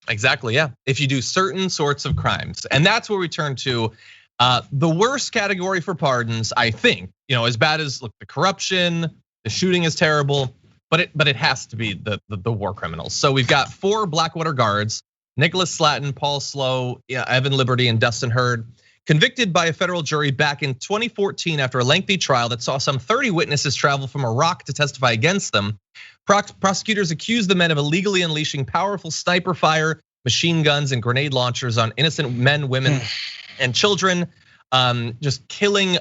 Exactly, yeah. If you do certain sorts of crimes, and that's where we turn to the worst category for pardons. I think, as bad as the corruption, the shooting is terrible. But it has to be the war criminals. So we've got 4 Blackwater guards, Nicholas Slatton, Paul Slow, Evan Liberty, and Dustin Hurd, convicted by a federal jury back in 2014 after a lengthy trial that saw some 30 witnesses travel from Iraq to testify against them. Prosecutors accused the men of illegally unleashing powerful sniper fire, machine guns, and grenade launchers on innocent men, women, and children, just killing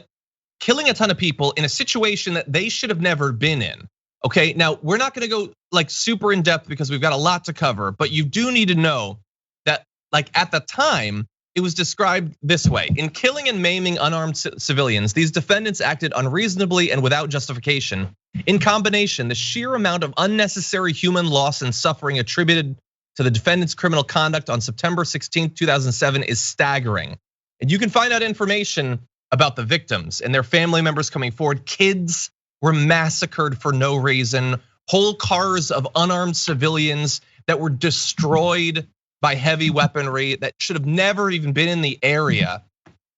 a ton of people in a situation that they should have never been in. Okay, now we're not gonna go super in depth because we've got a lot to cover, but you do need to know that at the time, it was described this way: in killing and maiming unarmed civilians, these defendants acted unreasonably and without justification. In combination, the sheer amount of unnecessary human loss and suffering attributed to the defendants' criminal conduct on September 16th, 2007 is staggering. And you can find out information about the victims and their family members coming forward. Kids were massacred for no reason. Whole cars of unarmed civilians that were destroyed by heavy weaponry that should have never even been in the area.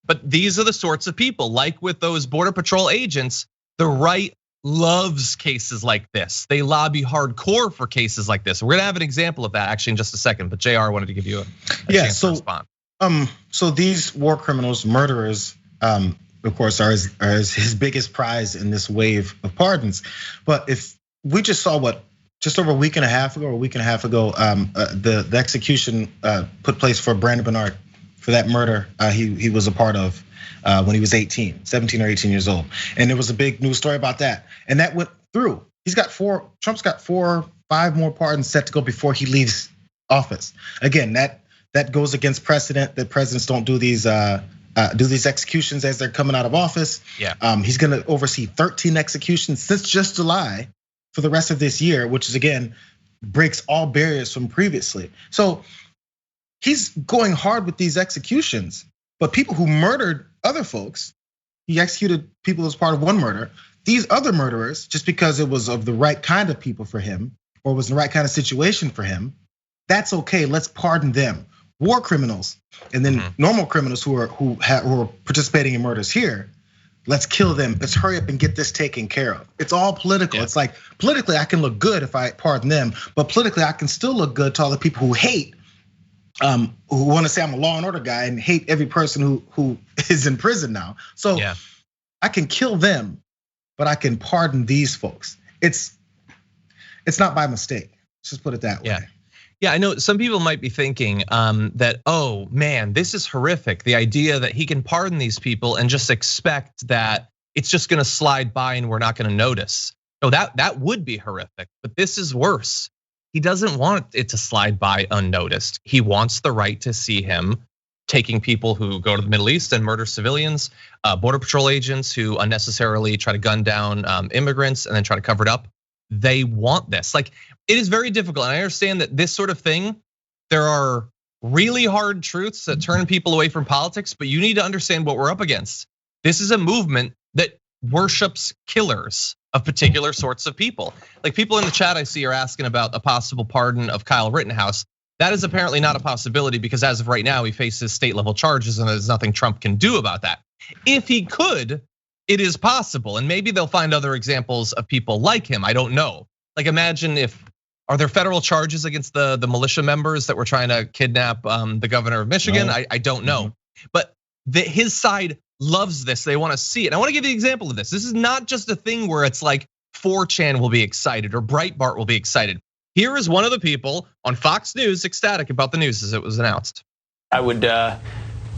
But these are the sorts of people, like with those Border Patrol agents, the right loves cases like this. They lobby hardcore for cases like this. We're gonna have an example of that actually in just a second, but Jayar wanted to give you a chance to respond. So these war criminals, murderers, of course, are his biggest prize in this wave of pardons. But if we just saw just over a week and a half ago, the execution put place for Brandon Bernard for that murder he was a part of when he was 17 or 18 years old. And there was a big news story about that. And that went through. Trump's got 4 or 5 more pardons set to go before he leaves office. Again, that goes against precedent that presidents don't do these executions as they're coming out of office. Yeah. He's gonna oversee 13 executions since just July for the rest of this year, which is again, breaks all barriers from previously. So he's going hard with these executions, but people who murdered other folks, he executed people as part of one murder. These other murderers, just because it was of the right kind of people for him, or was the right kind of situation for him, that's okay, let's pardon them. War criminals, and then normal criminals who are participating in murders here, let's kill them. Let's hurry up and get this taken care of. It's all political. Yeah. It's like politically I can look good if I pardon them, but politically I can still look good to all the people who hate, who want to say I'm a law and order guy and hate every person who is in prison now. So I can kill them but I can pardon these folks. It's not by mistake. Let's just put it that way. Yeah, I know some people might be thinking that, oh man, this is horrific. The idea that he can pardon these people and just expect that it's just gonna slide by and we're not gonna notice. No, that would be horrific, but this is worse. He doesn't want it to slide by unnoticed. He wants the right to see him taking people who go to the Middle East and murder civilians, border patrol agents who unnecessarily try to gun down immigrants and then try to cover it up. They want this. Like, it is very difficult. And I understand that this sort of thing, there are really hard truths that turn people away from politics, but you need to understand what we're up against. This is a movement that worships killers of particular sorts of people. Like, people in the chat I see are asking about a possible pardon of Kyle Rittenhouse. That is apparently not a possibility because as of right now, he faces state level charges and there's nothing Trump can do about that. If he could, it is possible. And maybe they'll find other examples of people like him. I don't know. Like, imagine are there federal charges against the militia members that were trying to kidnap the governor of Michigan? No. I don't know. But his side loves this. They want to see it. I want to give you an example of this. This is not just a thing where it's like 4chan will be excited or Breitbart will be excited. Here is one of the people on Fox News ecstatic about the news as it was announced. I would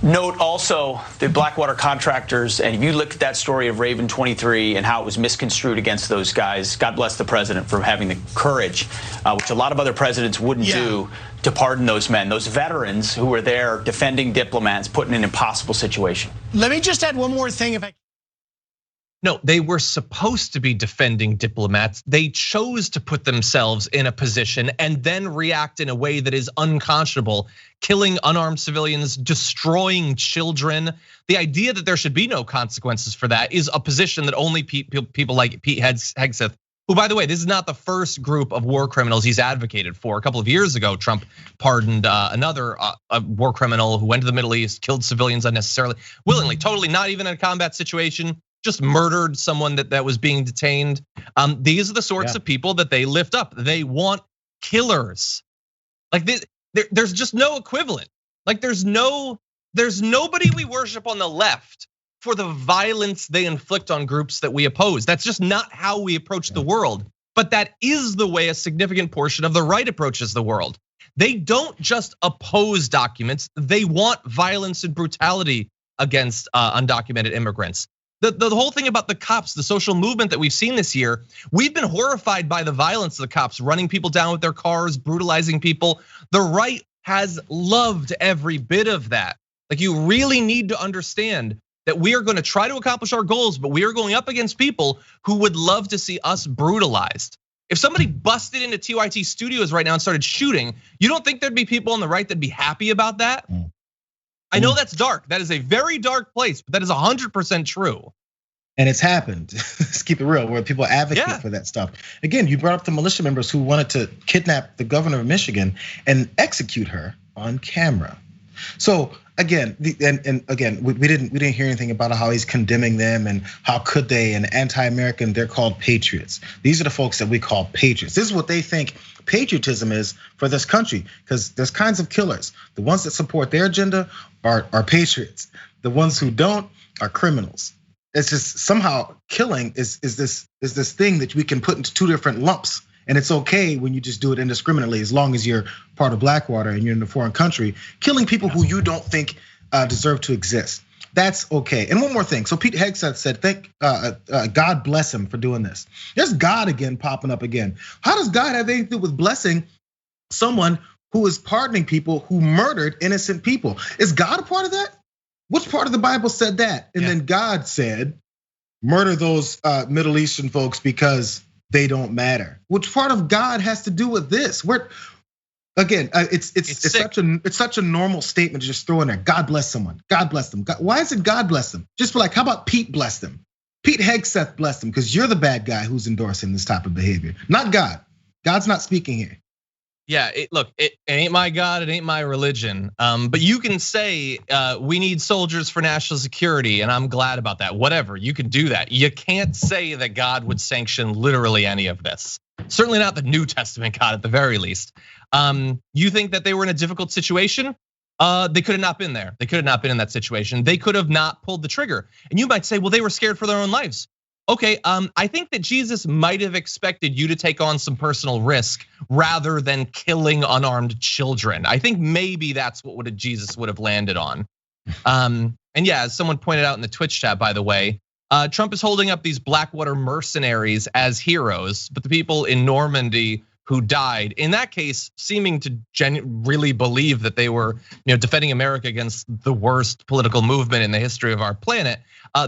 note also the Blackwater contractors, and if you look at that story of Raven 23 and how it was misconstrued against those guys, God bless the president for having the courage, which a lot of other presidents wouldn't do, to pardon those men, those veterans who were there defending diplomats, put in an impossible situation. Let me just add one more thing if I can. No, they were supposed to be defending diplomats. They chose to put themselves in a position and then react in a way that is unconscionable, killing unarmed civilians, destroying children. The idea that there should be no consequences for that is a position that only people like Pete Hegseth, who, by the way, this is not the first group of war criminals he's advocated for. A couple of years ago, Trump pardoned another war criminal who went to the Middle East, killed civilians unnecessarily, willingly, totally not even in a combat situation, just murdered someone that was being detained. These are the sorts of people that they lift up. They want killers. Like there's just no equivalent. Like there's nobody we worship on the left for the violence they inflict on groups that we oppose. That's just not how we approach the world. But that is the way a significant portion of the right approaches the world. They don't just oppose documents. They want violence and brutality against undocumented immigrants. The whole thing about the cops, the social movement that we've seen this year, we've been horrified by the violence of the cops, running people down with their cars, brutalizing people. The right has loved every bit of that. Like, you really need to understand that we are going to try to accomplish our goals, but we are going up against people who would love to see us brutalized. If somebody busted into TYT Studios right now and started shooting, you don't think there'd be people on the right that'd be happy about that? I know that's dark. That is a very dark place, but that is 100% true. And it's happened. Let's keep it real, where people advocate for that stuff. Again, you brought up the militia members who wanted to kidnap the governor of Michigan and execute her on camera. So again, we didn't hear anything about how he's condemning them and how could they, and anti-American, they're called patriots. These are the folks that we call patriots. This is what they think patriotism is for this country, because there's kinds of killers. The ones that support their agenda are patriots. The ones who don't are criminals. It's just somehow killing is this thing that we can put into two different lumps. And it's okay when you just do it indiscriminately, as long as you're part of Blackwater and you're in a foreign country, killing people who you don't think deserve to exist. That's okay. And one more thing. So Pete Hegseth said, "Thank God bless him for doing this." There's God again popping up again. How does God have anything to do with blessing someone who is pardoning people who murdered innocent people? Is God a part of that? Which part of the Bible said that? And then God said, murder those Middle Eastern folks because they don't matter. Which part of God has to do with this? It's such a normal statement to just throw in there. God bless someone. God bless them. Why is it God bless them? Just be like, how about Pete bless them? Pete Hegseth bless them, because you're the bad guy who's endorsing this type of behavior, not God. God's not speaking here. Yeah, it ain't my God, it ain't my religion. But you can say we need soldiers for national security, and I'm glad about that. Whatever, you can do that. You can't say that God would sanction literally any of this. Certainly not the New Testament God, at the very least. You think that they were in a difficult situation? They could have not been there. They could have not been in that situation. They could have not pulled the trigger. And you might say, well, they were scared for their own lives. Okay, I think that Jesus might have expected you to take on some personal risk rather than killing unarmed children. I think maybe that's what Jesus would have landed on. And yeah, as someone pointed out in the Twitch chat, by the way, Trump is holding up these Blackwater mercenaries as heroes, but the people in Normandy who died, in that case, seeming to really believe that they were, defending America against the worst political movement in the history of our planet,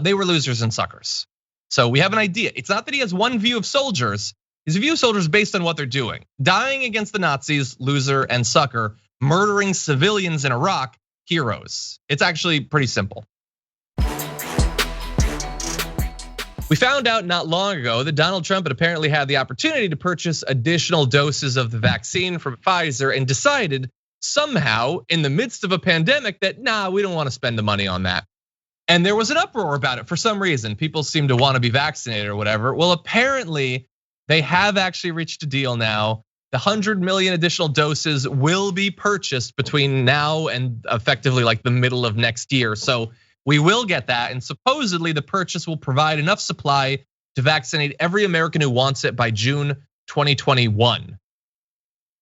they were losers and suckers. So we have an idea. It's not that he has one view of soldiers. His view of soldiers based on what they're doing. Dying against the Nazis, loser and sucker. Murdering civilians in Iraq, heroes. It's actually pretty simple. We found out not long ago that Donald Trump had apparently had the opportunity to purchase additional doses of the vaccine from Pfizer and decided somehow in the midst of a pandemic that, we don't want to spend the money on that. And there was an uproar about it for some reason. People seem to want to be vaccinated or whatever. Well, apparently they have actually reached a deal now. The 100 million additional doses will be purchased between now and effectively like the middle of next year. So we will get that. And supposedly the purchase will provide enough supply to vaccinate every American who wants it by June 2021.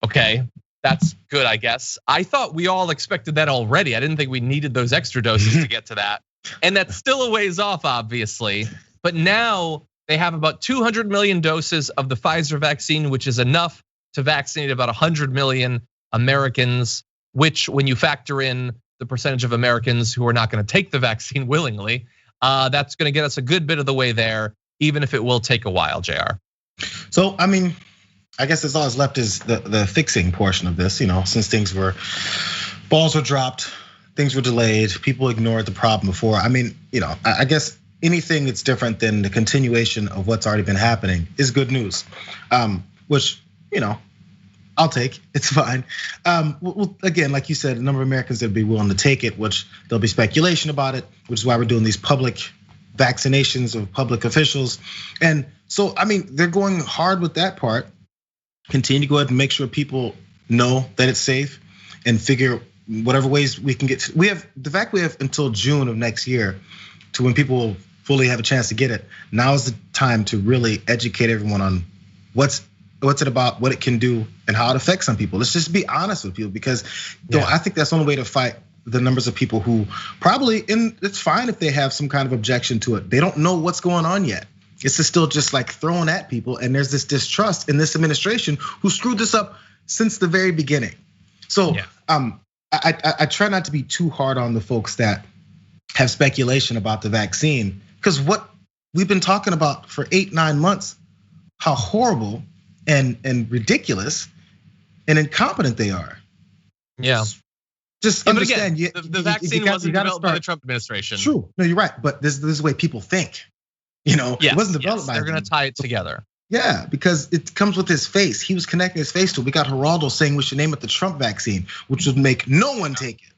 Okay, that's good, I guess. I thought we all expected that already. I didn't think we needed those extra doses to get to that. And that's still a ways off, obviously. But now they have about 200 million doses of the Pfizer vaccine, which is enough to vaccinate about 100 million Americans, which when you factor in the percentage of Americans who are not going to take the vaccine willingly, that's going to get us a good bit of the way there, even if it will take a while, Jayar. So, I mean, I guess that's all that's left is the fixing portion of this, since balls were dropped, things were delayed, people ignored the problem before. I mean, I guess anything that's different than the continuation of what's already been happening is good news, which, I'll take, it's fine. Well, again, like you said, a number of Americans that would be willing to take it, which there'll be speculation about it, which is why we're doing these public vaccinations of public officials. And so, I mean, they're going hard with that part. Continue to go ahead and make sure people know that it's safe and figure whatever ways we can get. We have until June of next year to when people will fully have a chance to get it. Now is the time to really educate everyone on what's it about, what it can do, and how it affects some people. Let's just be honest with people, because I think that's the only way to fight the numbers of people who probably, and it's fine if they have some kind of objection to it. They don't know what's going on yet. It's still just like thrown at people, and there's this distrust in this administration who screwed this up since the very beginning. So I try not to be too hard on the folks that have speculation about the vaccine, because what we've been talking about for 8-9 months, how horrible and ridiculous and incompetent they are. Yeah. Just understand, again, the vaccine wasn't developed by the Trump administration. True, no, you're right, but this is the way people think. It wasn't developed by them. They're gonna tie it together. Yeah, because it comes with his face. He was connecting his face to it. We got Geraldo saying we should name it the Trump vaccine, which would make no one take it.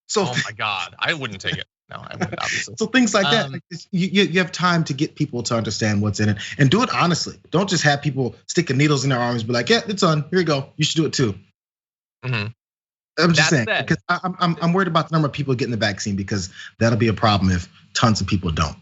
So, oh my God, I wouldn't take it. No, I wouldn't, obviously. So things like that, like you have time to get people to understand what's in it and do it honestly. Don't just have people sticking needles in their arms, be like, yeah, it's on, here you go. You should do it too. I'm just saying, because I'm worried about the number of people getting the vaccine, because that'll be a problem if tons of people don't.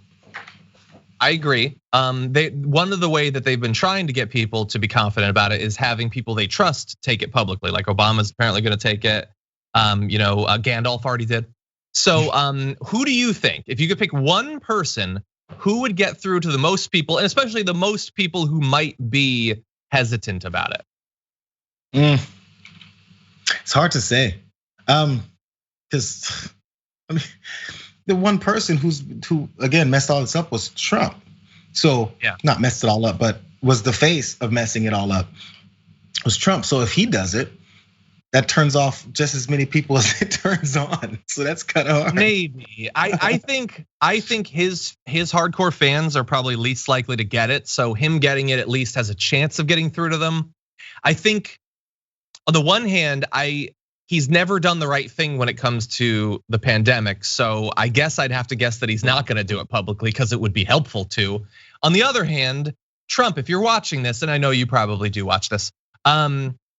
I agree. One of the way that they've been trying to get people to be confident about it is having people they trust take it publicly. Like Obama's apparently going to take it. Gandalf already did. So who do you think, if you could pick one person, who would get through to the most people, and especially the most people who might be hesitant about it? It's hard to say, because I mean, the one person who again messed all this up was Trump. So not messed it all up, but was the face of messing it all up was Trump. So if he does it, that turns off just as many people as it turns on. So that's kind of hard. Maybe. I think his hardcore fans are probably least likely to get it. So him getting it at least has a chance of getting through to them. I think on the one hand, he's never done the right thing when it comes to the pandemic. So I guess I'd have to guess that he's not gonna do it publicly because it would be helpful to. On the other hand, Trump, if you're watching this, and I know you probably do watch this,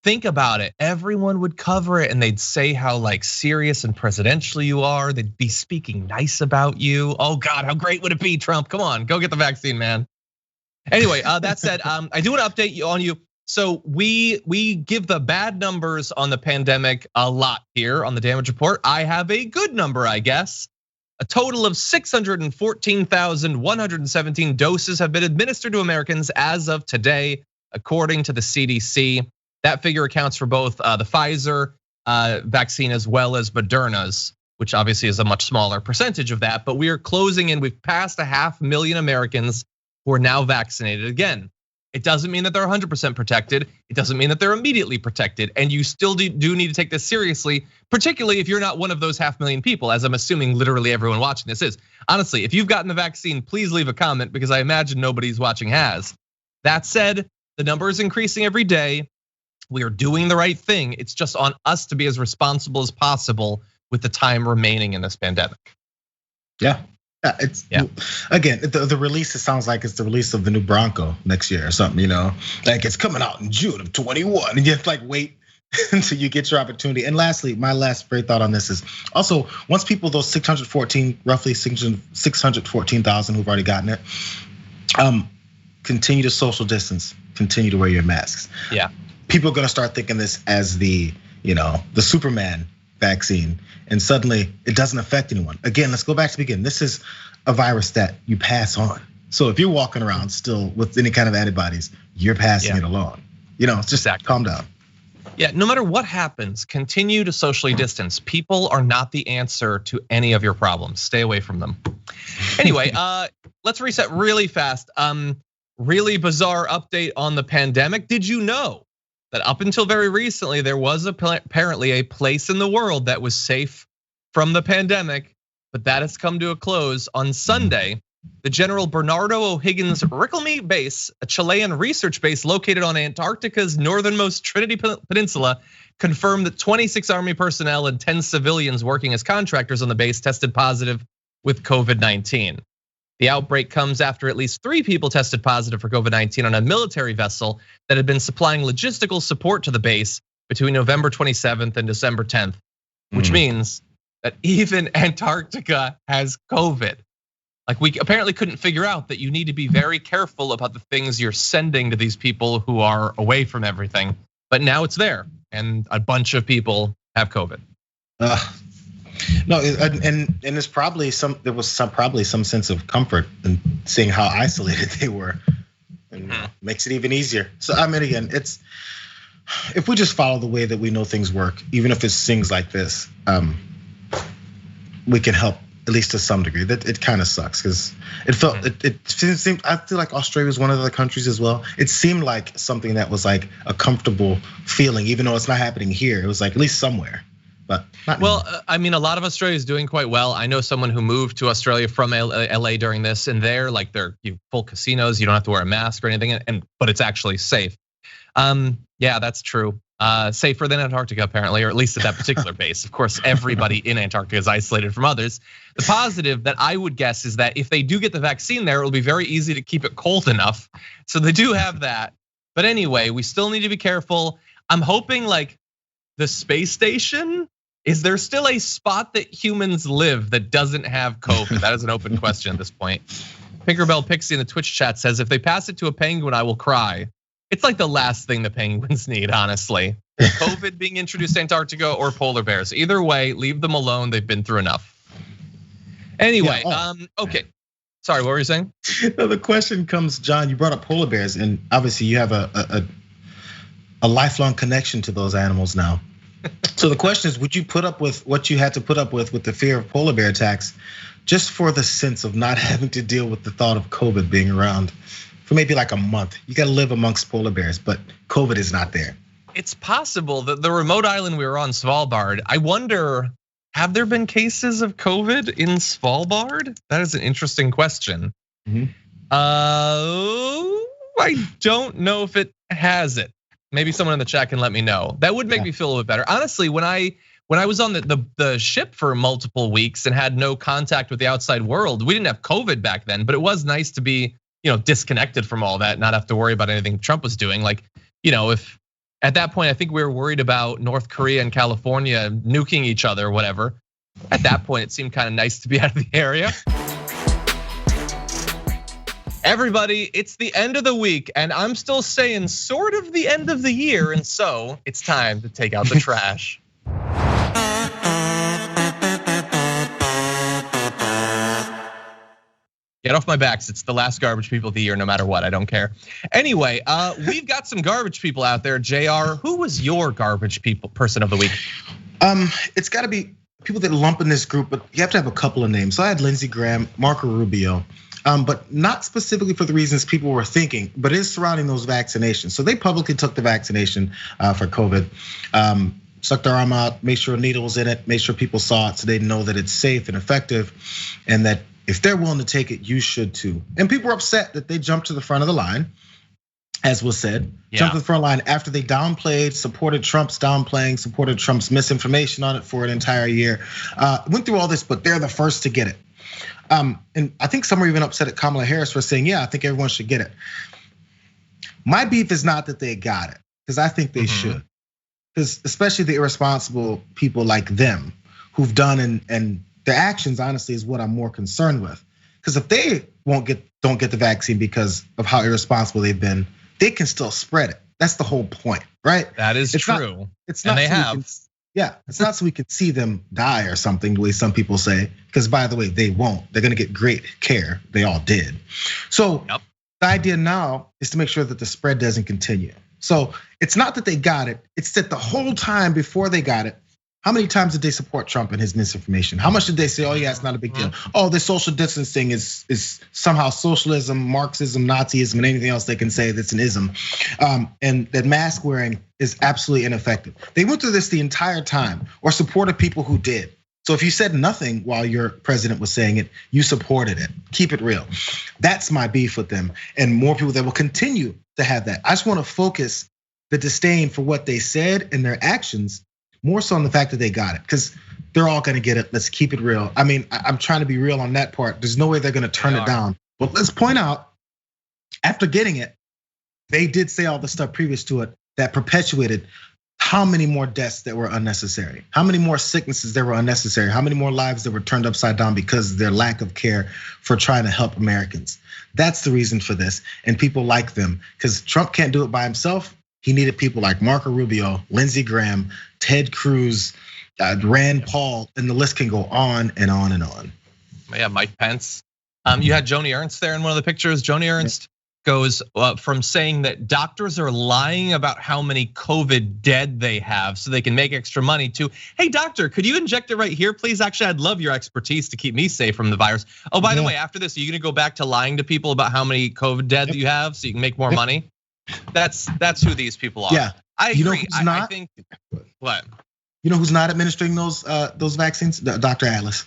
think about it. Everyone would cover it and they'd say how like serious and presidential you are. They'd be speaking nice about you. Oh God, how great would it be, Trump? Come on, go get the vaccine, man. Anyway, that said, I do want to update you on you. So we give the bad numbers on the pandemic a lot here on the damage report. I have a good number, I guess. A total of 614,117 doses have been administered to Americans as of today, according to the CDC. That figure accounts for both the Pfizer vaccine as well as Moderna's, which obviously is a much smaller percentage of that. But we are closing in. We've passed 500,000 Americans who are now vaccinated. Again, it doesn't mean that they're 100% protected. It doesn't mean that they're immediately protected. And you still do need to take this seriously, particularly if you're not one of those 500,000 people, as I'm assuming literally everyone watching this is. Honestly, if you've gotten the vaccine, please leave a comment because I imagine nobody's watching has. That said, the number is increasing every day. We are doing the right thing. It's just on us to be as responsible as possible with the time remaining in this pandemic. Yeah. It's again the release. It sounds like it's the release of the new Bronco next year or something. Like it's coming out in June of 21, and you have to like wait until you get your opportunity. And lastly, my last very thought on this is also once people those 614,000 who've already gotten it, continue to social distance, continue to wear your masks. Yeah, people are gonna start thinking this as the Superman vaccine, and suddenly it doesn't affect anyone. Again, let's go back to the beginning. This is a virus that you pass on. So if you're walking around still with any kind of antibodies, you're passing it along. It's just calm down. Yeah, no matter what happens, continue to socially distance. People are not the answer to any of your problems. Stay away from them. Anyway, let's reset really fast. Really bizarre update on the pandemic. Did you know that up until very recently, there was apparently a place in the world that was safe from the pandemic, but that has come to a close on Sunday. The General Bernardo O'Higgins Riquelme Base, a Chilean research base located on Antarctica's northernmost Trinity Peninsula, confirmed that 26 Army personnel and 10 civilians working as contractors on the base tested positive with COVID-19. The outbreak comes after at least 3 people tested positive for COVID-19 on a military vessel that had been supplying logistical support to the base between November 27th and December 10th, which means that even Antarctica has COVID. Like we apparently couldn't figure out that you need to be very careful about the things you're sending to these people who are away from everything. But now it's there, and a bunch of people have COVID. No, and there's probably there was probably some sense of comfort in seeing how isolated they were, and makes it even easier. So I mean, again, it's if we just follow the way that we know things work, even if it's things like this, we can help at least to some degree. That it kind of sucks because it felt it seemed. I feel like Australia was one of the countries as well. It seemed like something that was like a comfortable feeling, even though it's not happening here. It was like at least somewhere. But I mean, a lot of Australia is doing quite well. I know someone who moved to Australia from LA during this, and they're full casinos. You don't have to wear a mask or anything, but it's actually safe. Yeah, that's true. Safer than Antarctica apparently, or at least at that particular base. Of course, everybody in Antarctica is isolated from others. The positive that I would guess is that if they do get the vaccine there, it'll be very easy to keep it cold enough. So they do have that. But anyway, we still need to be careful. I'm hoping like the space station. Is there still a spot that humans live that doesn't have COVID? That is an open question at this point. Pinkerbell Pixie in the Twitch chat says, if they pass it to a penguin, I will cry. It's like the last thing the penguins need, honestly. COVID being introduced to Antarctica or polar bears. Either way, leave them alone. They've been through enough. Anyway, okay. Sorry, what were you saying? No, the question comes, John, you brought up polar bears, and obviously you have a lifelong connection to those animals now. So the question is, would you put up with what you had to put up with the fear of polar bear attacks, just for the sense of not having to deal with the thought of COVID being around for maybe like a month? You gotta live amongst polar bears, but COVID is not there. It's possible that the remote island we were on, Svalbard, I wonder, have there been cases of COVID in Svalbard? That is an interesting question. I don't know if it has it. Maybe someone in the chat can let me know. That would make me feel a little bit better. Honestly, when I was on the ship for multiple weeks and had no contact with the outside world, we didn't have COVID back then, but it was nice to be, disconnected from all that, not have to worry about anything Trump was doing. Like, if at that point, I think we were worried about North Korea and California nuking each other or whatever. At that point, it seemed kind of nice to be out of the area. Everybody, it's the end of the week, and I'm still saying sort of the end of the year, and so it's time to take out the trash. Get off my backs. It's the last garbage people of the year, no matter what. I don't care. Anyway, we've got some garbage people out there. Jayar, who was your garbage person of the week? It's got to be people that lump in this group, but you have to have a couple of names. So I had Lindsey Graham, Marco Rubio, but not specifically for the reasons people were thinking, but it is surrounding those vaccinations. So they publicly took the vaccination for COVID, sucked their arm out, made sure a needle was in it, made sure people saw it so they know that it's safe and effective, and that if they're willing to take it, you should too. And people were upset that they jumped to the front of the line, as was said, jumped to the front line after they supported Trump's downplaying, supported Trump's misinformation on it for an entire year. Went through all this, but they're the first to get it. And I think some are even upset at Kamala Harris for saying, yeah, I think everyone should get it. My beef is not that they got it, because I think they should. Because especially the irresponsible people like them who've done and their actions, honestly, is what I'm more concerned with. Because if they don't get the vaccine because of how irresponsible they've been, they can still spread it. That's the whole point, right? That is true. It's not. And they have. It's not so we can see them die or something, the way some people say. Because by the way, they won't. They're gonna get great care. They all did. So the idea now is to make sure that the spread doesn't continue. So it's not that they got it. It's that the whole time before they got it, how many times did they support Trump and his misinformation? How much did they say, oh yeah, it's not a big deal? Oh, this social distancing is somehow socialism, Marxism, Nazism, and anything else they can say that's an ism. And that mask wearing is absolutely ineffective. They went through this the entire time or supported people who did. So if you said nothing while your president was saying it, you supported it. Keep it real. That's my beef with them, and more people that will continue to have that. I just want to focus the disdain for what they said and their actions more so on the fact that they got it, because they're all gonna get it. Let's keep it real. I mean, I'm trying to be real on that part. There's no way they're gonna turn it down. But let's point out, after getting it, they did say all the stuff previous to it that perpetuated how many more deaths that were unnecessary, how many more sicknesses that were unnecessary, how many more lives that were turned upside down because of their lack of care for trying to help Americans. That's the reason for this, and people like them, because Trump can't do it by himself. He needed people like Marco Rubio, Lindsey Graham, Ted Cruz, Rand Paul, and the list can go on and on and on. Yeah, Mike Pence. You had Joni Ernst there in one of the pictures. Joni Ernst goes from saying that doctors are lying about how many COVID dead they have so they can make extra money to, hey doctor, could you inject it right here, please? Actually, I'd love your expertise to keep me safe from the virus. Oh, by the way, after this, are you gonna go back to lying to people about how many COVID dead that you have so you can make more money? That's who these people are. Yeah, I agree. You know who's not? I think what? You know who's not administering those vaccines? Dr. Atlas.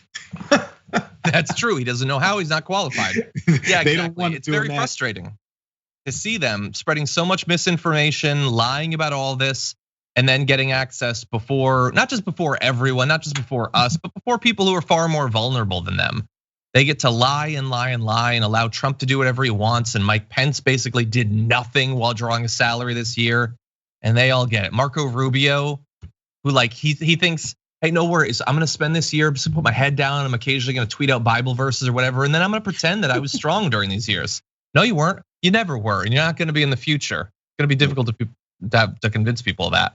That's true. He doesn't know how. He's not qualified. Yeah, exactly. It's very frustrating to see them spreading so much misinformation, lying about all this, and then getting access before, not just before everyone, not just before us, but before people who are far more vulnerable than them. They get to lie and lie and lie and allow Trump to do whatever he wants. And Mike Pence basically did nothing while drawing a salary this year. And they all get it. Marco Rubio, who he thinks, hey, no worries. I'm gonna spend this year, just put my head down. I'm occasionally gonna tweet out Bible verses or whatever. And then I'm gonna pretend that I was strong during these years. No, you weren't. You never were. And you're not gonna be in the future. It's gonna be difficult to convince people of that.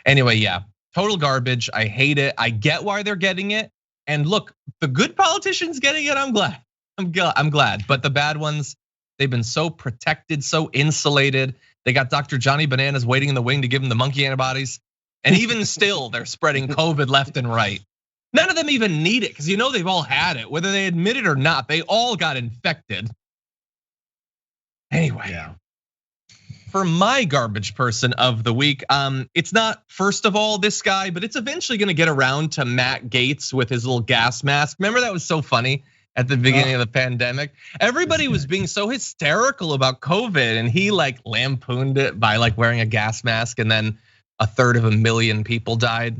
Anyway, yeah, total garbage. I hate it. I get why they're getting it. And look, the good politicians getting it, I'm glad. I'm glad. But the bad ones, they've been so protected, so insulated. They got Dr. Johnny Bananas waiting in the wing to give them the monkey antibodies. And even still, they're spreading COVID left and right. None of them even need it, because they've all had it, whether they admit it or not. They all got infected. Anyway, for my garbage person of the week, it's not first of all this guy, but it's eventually gonna get around to Matt Gaetz with his little gas mask. Remember that was so funny at the beginning of the pandemic? Everybody was being so hysterical about COVID, and he lampooned it by wearing a gas mask, and then 1/3 of a million people died.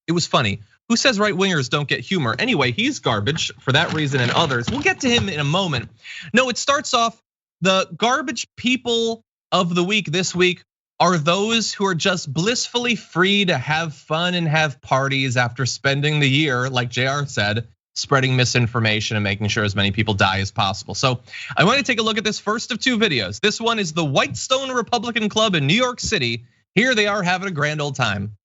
It was funny. Who says right wingers don't get humor? Anyway, he's garbage for that reason and others. We'll get to him in a moment. No, it starts off, the garbage people of the week this week are those who are just blissfully free to have fun and have parties after spending the year, like Jayar said, spreading misinformation and making sure as many people die as possible. So I want to take a look at this first of two videos. This one is the Whitestone Republican Club in New York City. Here they are having a grand old time.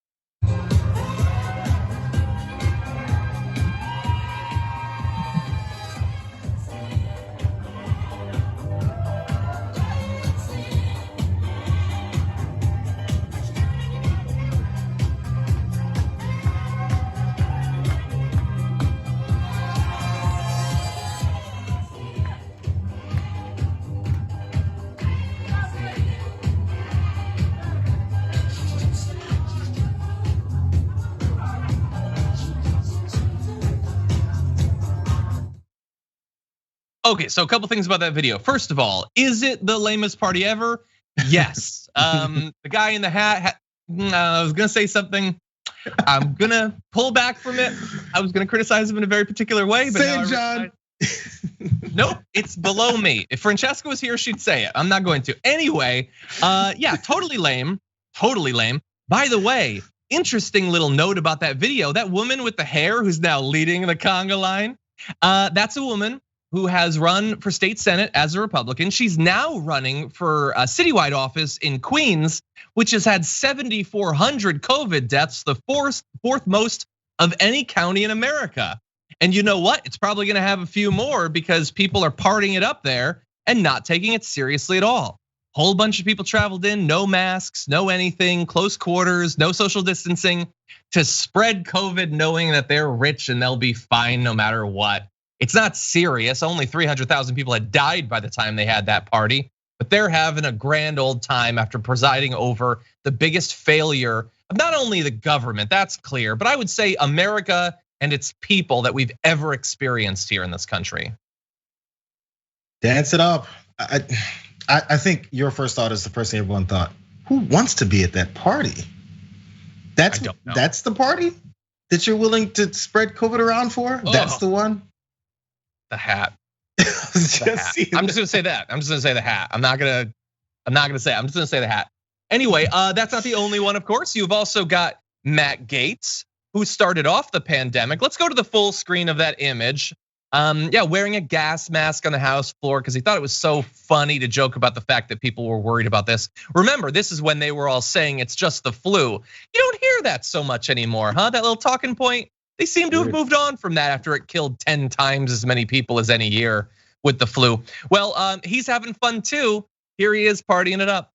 Okay, so a couple things about that video. First of all, is it the lamest party ever? Yes. The guy in the hat, I was gonna say something. I'm gonna pull back from it. I was gonna criticize him in a very particular way, but Same, John. Nope, it's below me. If Francesca was here, she'd say it. I'm not going to. Anyway, yeah, totally lame. Totally lame. By the way, interesting little note about that video. That woman with the hair who's now leading the conga line, that's a woman who has run for state senate as a Republican. She's now running for a citywide office in Queens, which has had 7,400 COVID deaths, the fourth most of any county in America. And you know what? It's probably gonna have a few more because people are partying it up there and not taking it seriously at all. Whole bunch of people traveled in, no masks, no anything, close quarters, no social distancing, to spread COVID knowing that they're rich and they'll be fine no matter what. It's not serious. Only 300,000 people had died by the time they had that party, but they're having a grand old time after presiding over the biggest failure of not only the government, that's clear, but I would say America and its people that we've ever experienced here in this country. Dance it up. I think your first thought is the first thing everyone thought. Who wants to be at that party? That's the party that you're willing to spread COVID around for? That's the one? The hat. I'm just gonna say that. I'm just gonna say the hat. I'm not gonna say it. I'm just gonna say the hat. Anyway, that's not the only one, of course. You've also got Matt Gaetz, who started off the pandemic. Let's go to the full screen of that image. Yeah, wearing a gas mask on the House floor because he thought it was so funny to joke about the fact that people were worried about this. Remember, this is when they were all saying it's just the flu. You don't hear that so much anymore, huh? That little talking point. They seem to have moved on from that after it killed 10 times as many people as any year with the flu. Well, he's having fun too. Here he is partying it up.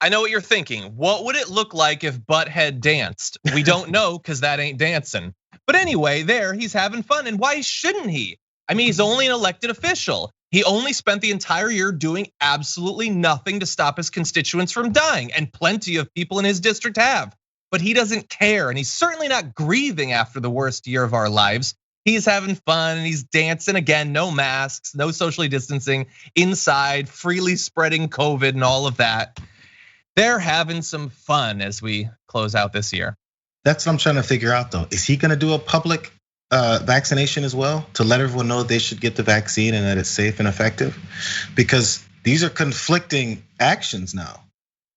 I know what you're thinking. What would it look like if Butthead danced? We don't know because that ain't dancing. But anyway, there he's having fun, and why shouldn't he? I mean, he's only an elected official. He only spent the entire year doing absolutely nothing to stop his constituents from dying, and plenty of people in his district have. But he doesn't care, and he's certainly not grieving after the worst year of our lives. He's having fun and he's dancing again, no masks, no socially distancing, inside, freely spreading COVID and all of that. They're having some fun as we close out this year. That's what I'm trying to figure out though. Is he gonna do a public vaccination as well to let everyone know they should get the vaccine and that it's safe and effective? Because these are conflicting actions now.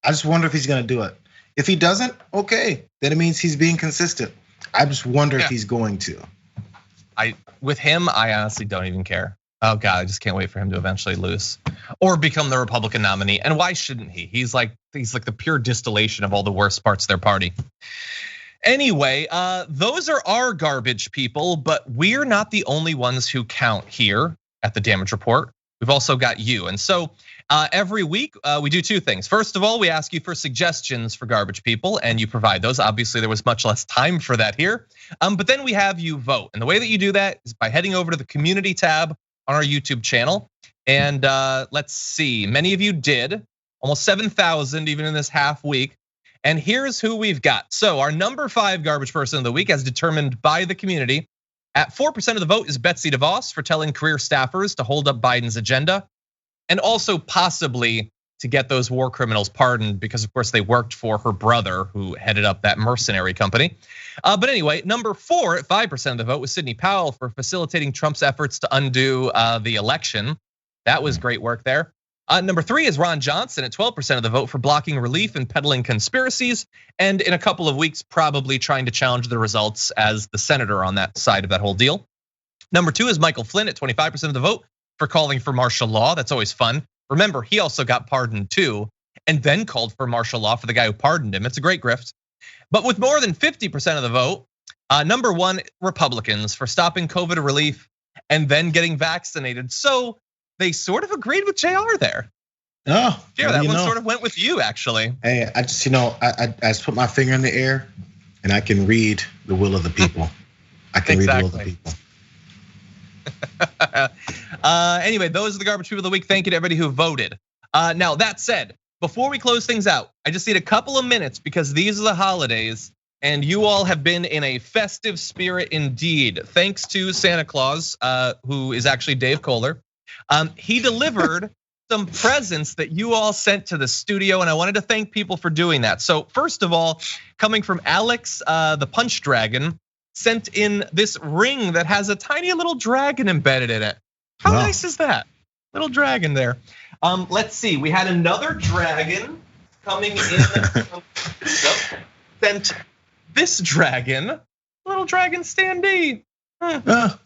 I just wonder if he's gonna do it. If he doesn't, okay, then it means he's being consistent. I just wonder if he's going to. With him, I honestly don't even care. Oh God, I just can't wait for him to eventually lose or become the Republican nominee. And why shouldn't he? He's like the pure distillation of all the worst parts of their party. Anyway, those are our garbage people, but we're not the only ones who count here at the Damage Report. We've also got you. And so every week we do two things. First of all, we ask you for suggestions for garbage people and you provide those. Obviously there was much less time for that here. But then we have you vote. And the way that you do that is by heading over to the community tab on our YouTube channel. And let's see, many of you did, almost 7,000 even in this half week. And here's who we've got. So our number 5 garbage person of the week, as determined by the community, at 4% of the vote is Betsy DeVos for telling career staffers to hold up Biden's agenda, and also possibly to get those war criminals pardoned because, of course, they worked for her brother who headed up that mercenary company. But anyway, number 4 at 5% of the vote was Sidney Powell for facilitating Trump's efforts to undo the election. That was great work there. Number 3 is Ron Johnson at 12% of the vote for blocking relief and peddling conspiracies. And in a couple of weeks, probably trying to challenge the results as the senator on that side of that whole deal. Number 2 is Michael Flynn at 25% of the vote for calling for martial law. That's always fun. Remember, he also got pardoned too, and then called for martial law for the guy who pardoned him. It's a great grift. But with more than 50% of the vote, number 1, Republicans for stopping COVID relief and then getting vaccinated. So they sort of agreed with Jayar there. Oh, yeah, that one sort of went with you, actually. Hey, I just, I just put my finger in the air and I can read the will of the people. I can read the will of the people. Anyway, those are the garbage people of the week. Thank you to everybody who voted. Now that said, before we close things out, I just need a couple of minutes because these are the holidays and you all have been in a festive spirit indeed. Thanks to Santa Claus, who is actually Dave Kohler. He delivered some presents that you all sent to the studio, and I wanted to thank people for doing that. So first of all, coming from Alex, the Punch Dragon, sent in this ring that has a tiny little dragon embedded in it. How nice is that? Little dragon there. Let's see, we had another dragon coming in. Sent this dragon, little dragon standee. Add that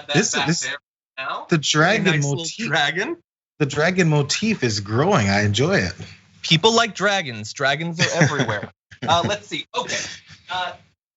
back there now. The dragon nice motif. Dragon. The dragon motif is growing. I enjoy it. People like dragons. Dragons are everywhere. Let's see. Okay.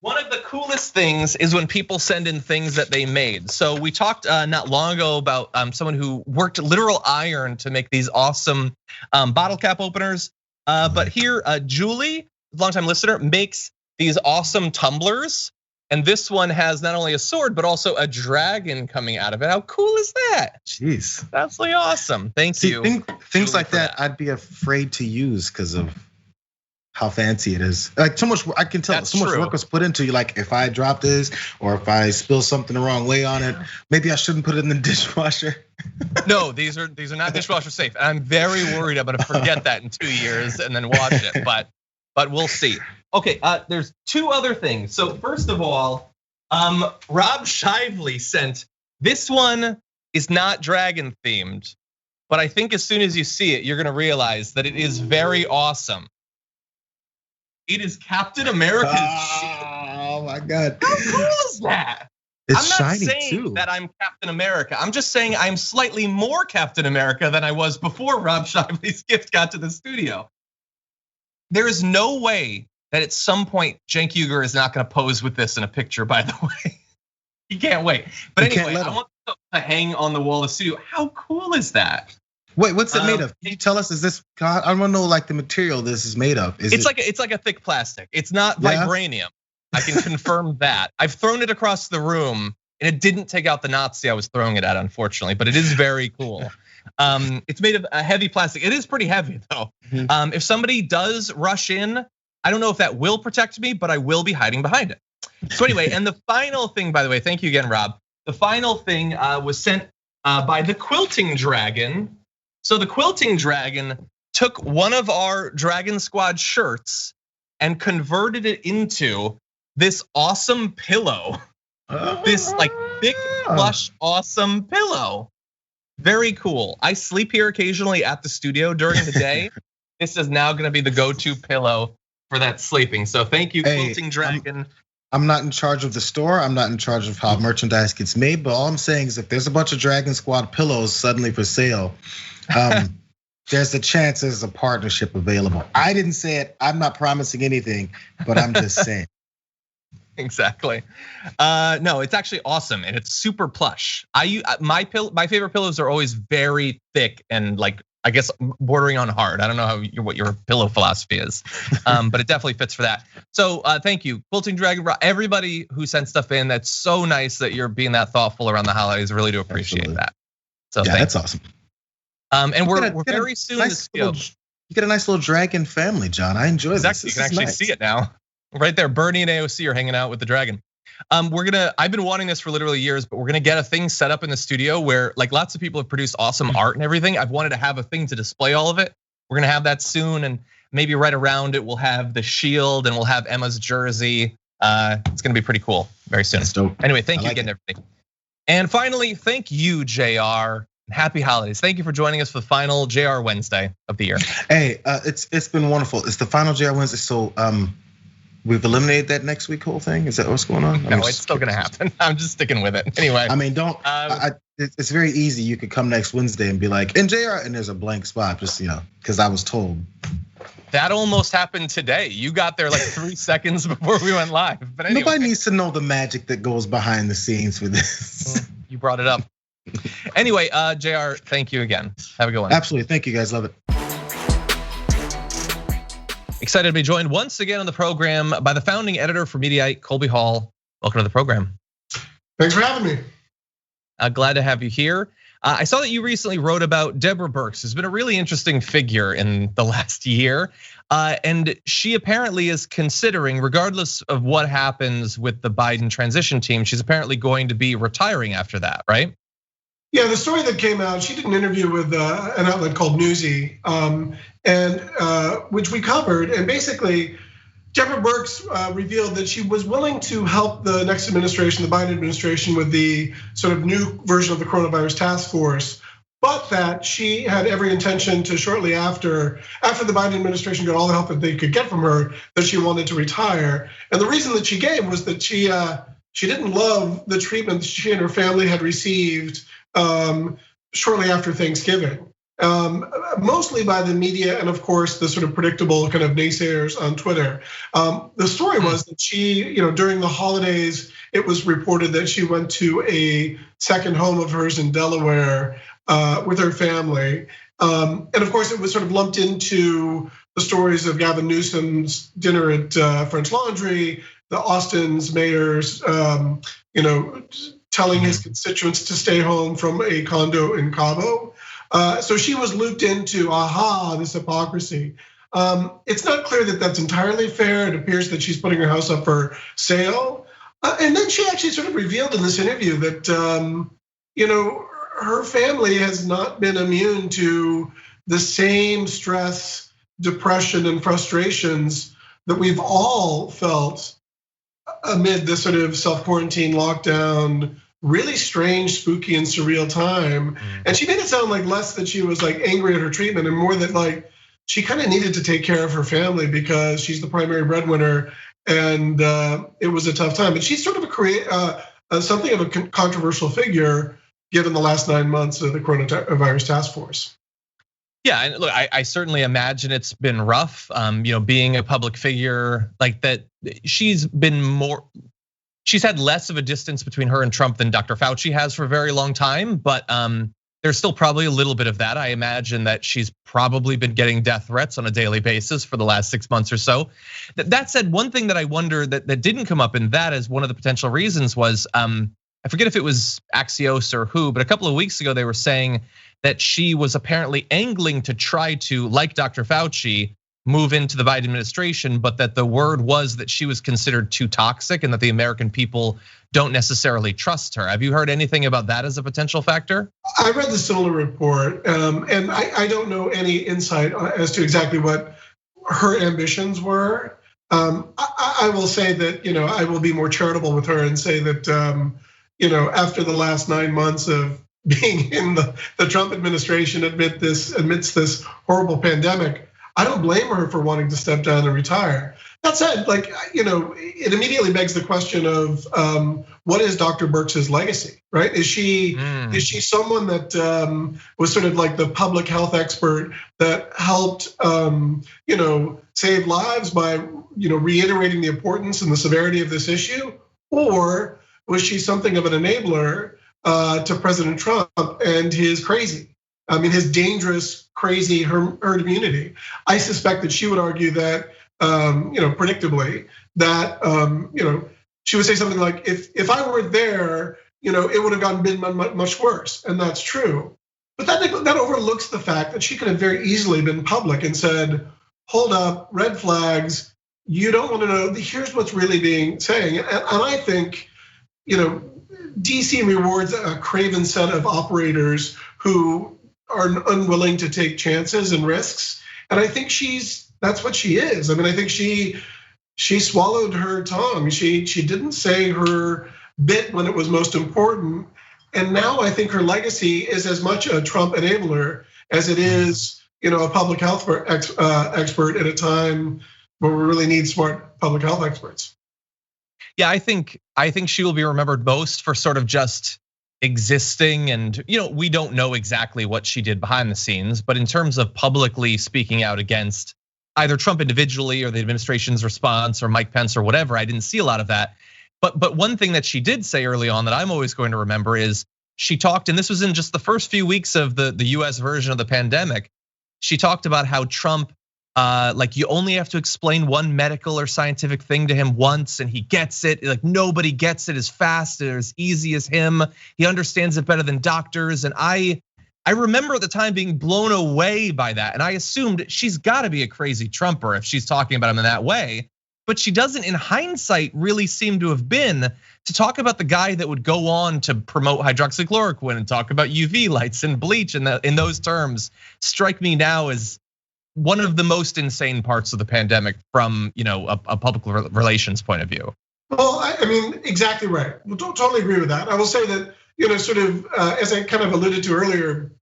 One of the coolest things is when people send in things that they made. So we talked not long ago about someone who worked literal iron to make these awesome bottle cap openers. But here, Julie, longtime listener, makes these awesome tumblers. And this one has not only a sword, but also a dragon coming out of it. How cool is that? Jeez. That's really awesome. Thank you. Things like that, I'd be afraid to use because of how fancy it is. Like so much, I can tell so much work was put into you. Like if I drop this or if I spill something the wrong way on it, maybe I shouldn't put it in the dishwasher. No, these are not dishwasher safe. I'm very worried I'm gonna forget that in 2 years and then wash it, but we'll see. Okay, there's 2 other things. So first of all, Rob Shively sent, this one is not dragon themed, but I think as soon as you see it, you're gonna realize that it is very awesome. It is Captain America's shield. Oh my God. How cool is that? It's I'm not shiny saying too. that I'm Captain America. I'm just saying I'm slightly more Captain America than I was before Rob Shively's gift got to the studio. There is no way that at some point Cenk Uygur is not gonna pose with this in a picture, by the way. He can't wait. But anyway, I want to hang on the wall of the studio. How cool is that? Wait, what's it made of? Can you tell us? Is this? I want to know like the material this is made of. It's like a thick plastic. It's not vibranium. I can confirm that. I've thrown it across the room, and it didn't take out the Nazi I was throwing it at, unfortunately. But it is very cool. It's made of a heavy plastic. It is pretty heavy though. If somebody does rush in, I don't know if that will protect me, but I will be hiding behind it. So anyway, and the final thing, by the way, thank you again, Rob. The final thing was sent by the Quilting Dragon. So the Quilting Dragon took one of our Dragon Squad shirts and converted it into this awesome pillow. This like thick, plush, awesome pillow. Very cool. I sleep here occasionally at the studio during the day. This is now gonna be the go-to pillow for that sleeping. So thank you, Quilting Dragon. I'm not in charge of the store. I'm not in charge of how merchandise gets made. But all I'm saying is if there's a bunch of Dragon Squad pillows suddenly for sale, there's a chance there's a partnership available. I didn't say it. I'm not promising anything, but I'm just saying. Exactly. No, it's actually awesome and it's super plush. My favorite pillows are always very thick and like I guess bordering on hard. I don't know what your pillow philosophy is, but it definitely fits for that. So thank you, Quilting Dragon, everybody who sent stuff in. That's so nice that you're being that thoughtful around the holidays. I really do appreciate that. So yeah, that's awesome. And we're very soon to you get a nice little dragon family, John. I enjoy this. You can actually see it now. Right there, Bernie and AOC are hanging out with the dragon. I've been wanting this for literally years, but we're gonna get a thing set up in the studio where like lots of people have produced awesome art and everything. I've wanted to have a thing to display all of it. We're gonna have that soon, and maybe right around it we'll have the shield and we'll have Emma's jersey. It's gonna be pretty cool very soon. That's dope. Anyway, thank you again, everybody. And finally, thank you, Jayar. Happy holidays. Thank you for joining us for the final Jayar Wednesday of the year. Hey, it's been wonderful. It's the final Jayar Wednesday, so we've eliminated that next week whole thing. Is that what's going on? No, it's still gonna happen. I'm just sticking with it. Anyway. I mean, it's very easy. You could come next Wednesday and be like, and Jayar, and there's a blank spot, just because I was told. That almost happened today. You got there like 3 seconds before we went live. But anyway. Nobody needs to know the magic that goes behind the scenes for this. You brought it up. Anyway, Jayar, thank you again. Have a good one. Absolutely, thank you guys, love it. Excited to be joined once again on the program by the founding editor for Mediaite, Colby Hall. Welcome to the program. Thanks for having me. Glad to have you here. I saw that you recently wrote about Deborah Birx, who's been a really interesting figure in the last year. And she apparently is considering, regardless of what happens with the Biden transition team, she's apparently going to be retiring after that, right? Yeah, the story that came out, she did an interview with an outlet called Newsy, which we covered. And basically, Deborah Birx revealed that she was willing to help the next administration, the Biden administration, with the sort of new version of the coronavirus task force, but that she had every intention to shortly after the Biden administration got all the help that they could get from her, that she wanted to retire. And the reason that she gave was that she didn't love the treatment that she and her family had received shortly after Thanksgiving. Mostly by the media and of course the sort of predictable kind of naysayers on Twitter. The story was that she, during the holidays, it was reported that she went to a second home of hers in Delaware with her family. And of course it was sort of lumped into the stories of Gavin Newsom's dinner at French Laundry, the Austin's mayor's, telling his constituents to stay home from a condo in Cabo. So she was looped into, this hypocrisy. It's not clear that that's entirely fair. It appears that she's putting her house up for sale. And then she actually sort of revealed in this interview that, her family has not been immune to the same stress, depression, and frustrations that we've all felt amid this sort of self-quarantine lockdown, really strange, spooky, and surreal time. And she made it sound like less that she was like angry at her treatment and more that like she kind of needed to take care of her family because she's the primary breadwinner and it was a tough time. But she's sort of something of a controversial figure given the last 9 months of the coronavirus task force. Yeah, and look, I certainly imagine it's been rough, being a public figure like that. She's had less of a distance between her and Trump than Dr. Fauci has for a very long time, but there's still probably a little bit of that. I imagine that she's probably been getting death threats on a daily basis for the last 6 months or so. That said, one thing that I wonder that didn't come up in that as one of the potential reasons was, I forget if it was Axios or who, but a couple of weeks ago they were saying that she was apparently angling to try to, like Dr. Fauci, move into the Biden administration, but that the word was that she was considered too toxic and that the American people don't necessarily trust her. Have you heard anything about that as a potential factor? I read the similar report, and I don't know any insight as to exactly what her ambitions were. I will say that, I will be more charitable with her and say that, after the last 9 months of being in the Trump administration amidst this horrible pandemic, I don't blame her for wanting to step down and retire. That said, it immediately begs the question of what is Dr. Birx's legacy, right? Is she someone that was sort of like the public health expert that helped save lives by reiterating the importance and the severity of this issue, or was she something of an enabler to President Trump and his crazy? I mean, his dangerous, crazy herd immunity. I suspect that she would argue that, predictably, that she would say something like, "If I weren't there, it would have been much worse," and that's true. But that overlooks the fact that she could have very easily been public and said, "Hold up, red flags. You don't want to know. Here's what's really being saying." And I think DC rewards a craven set of operators who are unwilling to take chances and risks. And I think that's what she is. I mean, I think she swallowed her tongue. She didn't say her bit when it was most important. And now I think her legacy is as much a Trump enabler as it is, a public health expert at a time where we really need smart public health experts. Yeah, I think she will be remembered most for sort of just existing, and we don't know exactly what she did behind the scenes, but in terms of publicly speaking out against either Trump individually or the administration's response or Mike Pence or whatever, I didn't see a lot of that. But one thing that she did say early on that I'm always going to remember is she talked, and this was in just the first few weeks of the US version of the pandemic. She talked about how Trump, like you only have to explain one medical or scientific thing to him once and he gets it. Like nobody gets it as fast or as easy as him. He understands it better than doctors. And I remember at the time being blown away by that. And I assumed she's gotta be a crazy Trumper if she's talking about him in that way. But she doesn't, in hindsight, really seem to have been to talk about the guy that would go on to promote hydroxychloroquine and talk about UV lights and bleach in those terms. Strike me now as one of the most insane parts of the pandemic from a public relations point of view. Well, I mean, exactly right. Well, don't totally agree with that. I will say that sort of as I kind of alluded to earlier,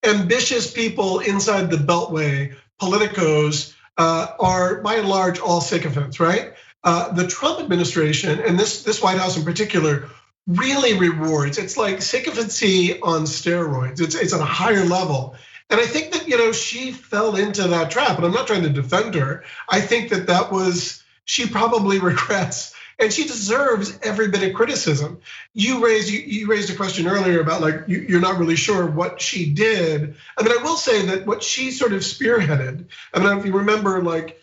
ambitious people inside the Beltway, politicos, are by and large all sycophants, right? The Trump administration and this White House in particular really rewards. It's like sycophancy on steroids. It's at a higher level. And I think that she fell into that trap. And I'm not trying to defend her. I think that she probably regrets, and she deserves every bit of criticism. You raised a question earlier about like you're not really sure what she did. I mean, I will say that what she sort of spearheaded. I mean, if you remember, like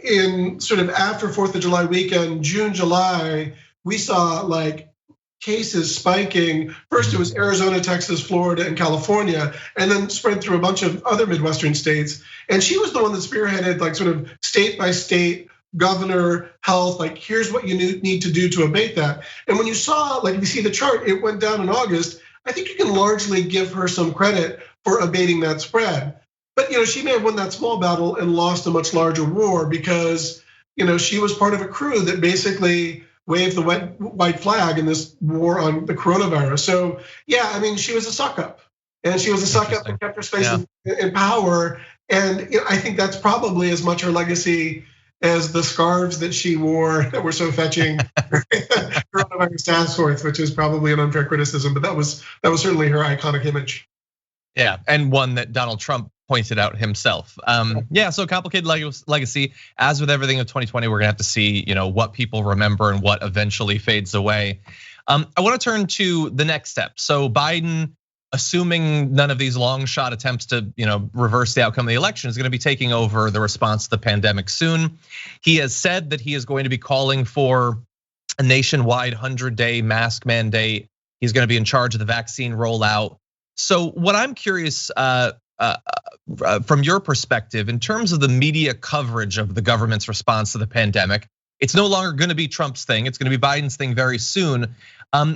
in sort of after 4th of July weekend, June, July, we saw like cases spiking. First, it was Arizona, Texas, Florida, and California, and then spread through a bunch of other Midwestern states. And she was the one that spearheaded like sort of state by state, governor, health, like here's what you need to do to abate that. And when you saw, like if you see the chart, it went down in August. I think you can largely give her some credit for abating that spread. But she may have won that small battle and lost a much larger war because she was part of a crew that basically waved the white flag in this war on the coronavirus. So yeah, I mean, she was a suck up, and she was a suck up that kept her space in power. And I think that's probably as much her legacy as the scarves that she wore that were so fetching coronavirus task force, which is probably an unfair criticism, but that was certainly her iconic image. Yeah, and one that Donald Trump pointed out himself. Yeah, so complicated legacy. As with everything of 2020, we're gonna have to see, what people remember and what eventually fades away. I want to turn to the next step. So Biden, assuming none of these long shot attempts to, reverse the outcome of the election, is going to be taking over the response to the pandemic soon. He has said that he is going to be calling for a nationwide 100-day mask mandate. He's going to be in charge of the vaccine rollout. So what I'm curious from your perspective, in terms of the media coverage of the government's response to the pandemic, it's no longer going to be Trump's thing. It's going to be Biden's thing very soon.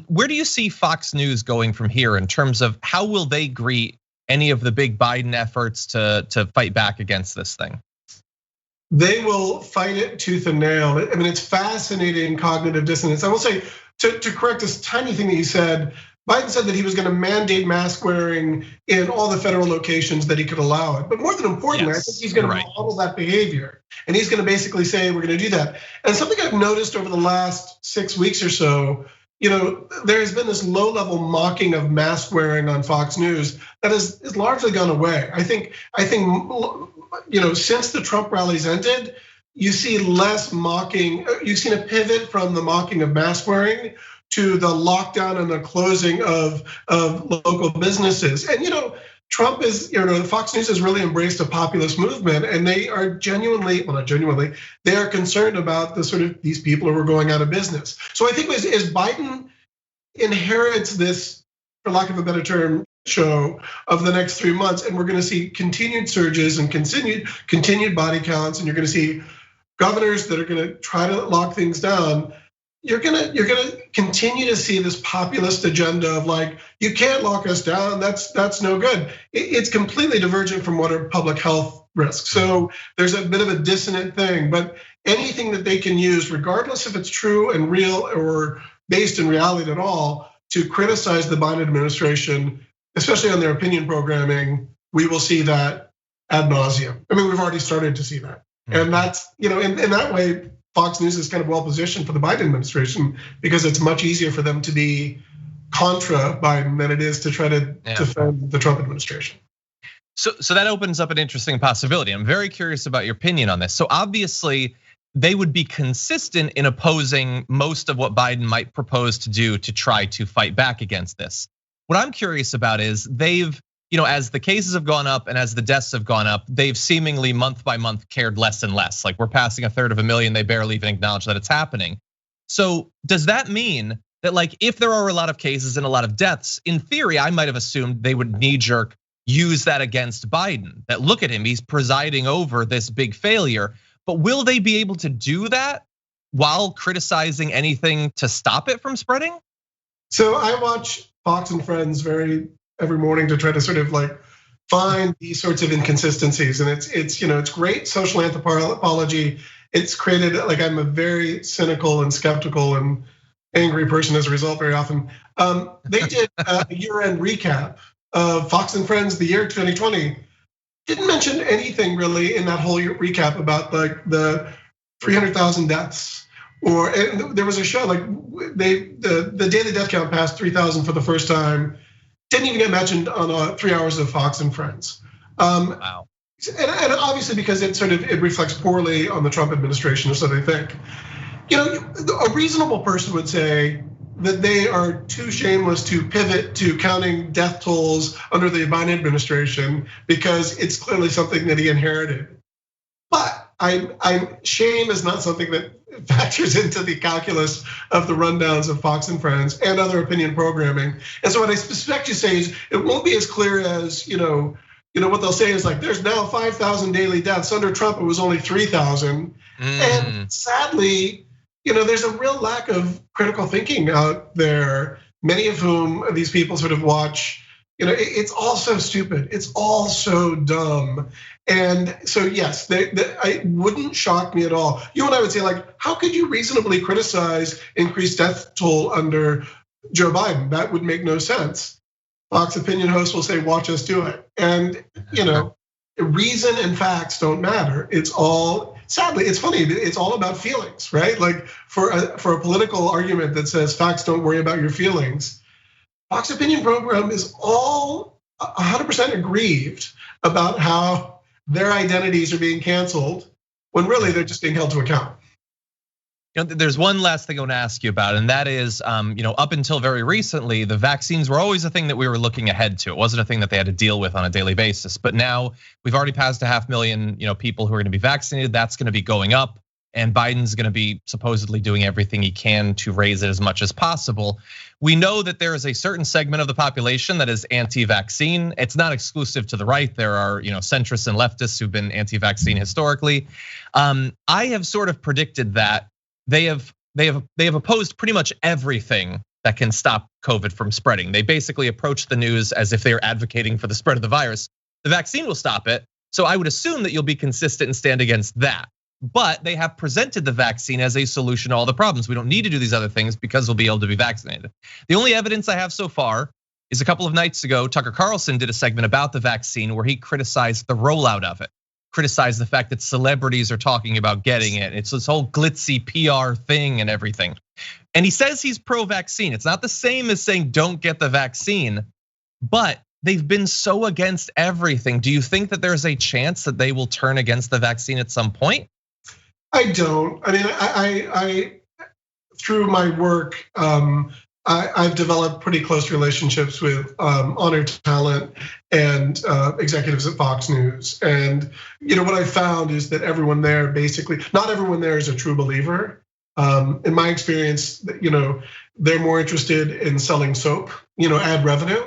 Where do you see Fox News going from here in terms of how will they greet any of the big Biden efforts to fight back against this thing? They will fight it tooth and nail. I mean, it's fascinating cognitive dissonance. I will say, to correct this tiny thing that you said, Biden said that he was going to mandate mask wearing in all the federal locations that he could allow it. But more than importantly, I think he's going to model that behavior. And he's going to basically say, we're going to do that. And something I've noticed over the last 6 weeks or so, there has been this low-level mocking of mask wearing on Fox News that has largely gone away. I think since the Trump rallies ended, you see less mocking. You've seen a pivot from the mocking of mask wearing to the lockdown and the closing of local businesses. And Trump is, Fox News has really embraced a populist movement, and they are genuinely, well, not genuinely, they are concerned about the sort of these people who are going out of business. So I think as Biden inherits this, for lack of a better term, show of the next 3 months, and we're going to see continued surges and continued body counts, and you're going to see governors that are going to try to lock things down. you're gonna continue to see this populist agenda of like, you can't lock us down. That's no good. It's completely divergent from what are public health risks. So there's a bit of a dissonant thing, but anything that they can use, regardless if it's true and real or based in reality at all, to criticize the Biden administration, especially on their opinion programming, we will see that ad nauseum. I mean, we've already started to see that. And that's, in that way, Fox News is kind of well positioned for the Biden administration because it's much easier for them to be contra Biden than it is to try to defend the Trump administration. So that opens up an interesting possibility. I'm very curious about your opinion on this. So obviously, they would be consistent in opposing most of what Biden might propose to do to try to fight back against this. What I'm curious about is they've, as the cases have gone up and as the deaths have gone up, they've seemingly month by month cared less and less. Like we're passing 1/3 of a million, they barely even acknowledge that it's happening. So does that mean that like if there are a lot of cases and a lot of deaths, in theory, I might have assumed they would knee-jerk use that against Biden? That look at him, he's presiding over this big failure. But will they be able to do that while criticizing anything to stop it from spreading? So I watch Fox and Friends every morning to try to sort of like find these sorts of inconsistencies, and it's great social anthropology. It's created like I'm a very cynical and skeptical and angry person as a result very often. They did a year-end recap of Fox and Friends, the year 2020. Didn't mention anything really in that whole recap about like the 300,000 deaths, and there was a show like the daily death count passed 3,000 for the first time. Didn't even get mentioned on 3 hours of Fox and Friends. Wow. And obviously because it reflects poorly on the Trump administration, or so they think. A reasonable person would say that they are too shameless to pivot to counting death tolls under the Biden administration because it's clearly something that he inherited. But shame is not something that factors into the calculus of the rundowns of Fox and Friends and other opinion programming. And so what I suspect you say is it won't be as clear as, what they'll say is like, there's now 5,000 daily deaths. Under Trump, it was only 3,000. And sadly, there's a real lack of critical thinking out there. Many of whom these people sort of watch, it's all so stupid. It's all so dumb. And so yes, it wouldn't shock me at all. You and I would say like, how could you reasonably criticize increased death toll under Joe Biden? That would make no sense. Fox opinion hosts will say, watch us do it. And reason and facts don't matter. It's all, sadly, it's funny, it's all about feelings, right? Like for a political argument that says facts don't worry about your feelings, Fox opinion program is all 100% aggrieved about how their identities are being canceled when really they're just being held to account. There's one last thing I want to ask you about, and that is, up until very recently, the vaccines were always a thing that we were looking ahead to. It wasn't a thing that they had to deal with on a daily basis. But now we've already passed 500,000, people who are going to be vaccinated. That's going to be going up, and Biden's going to be supposedly doing everything he can to raise it as much as possible. We know that there is a certain segment of the population that is anti-vaccine. It's not exclusive to the right. There are, centrists and leftists who've been anti-vaccine historically. I have sort of predicted that they have opposed pretty much everything that can stop COVID from spreading. They basically approach the news as if they are advocating for the spread of the virus. The vaccine will stop it. So I would assume that you'll be consistent and stand against that. But they have presented the vaccine as a solution to all the problems. We don't need to do these other things because we'll be able to be vaccinated. The only evidence I have so far is a couple of nights ago, Tucker Carlson did a segment about the vaccine where he criticized the rollout of it, criticized the fact that celebrities are talking about getting it. It's this whole glitzy PR thing and everything. And he says he's pro-vaccine. It's not the same as saying don't get the vaccine, but they've been so against everything. Do you think that there's a chance that they will turn against the vaccine at some point? I don't. I mean, I through my work, I've developed pretty close relationships with honored talent and executives at Fox News. And what I found is that everyone there, basically, not everyone there is a true believer. In my experience, they're more interested in selling soap, ad revenue.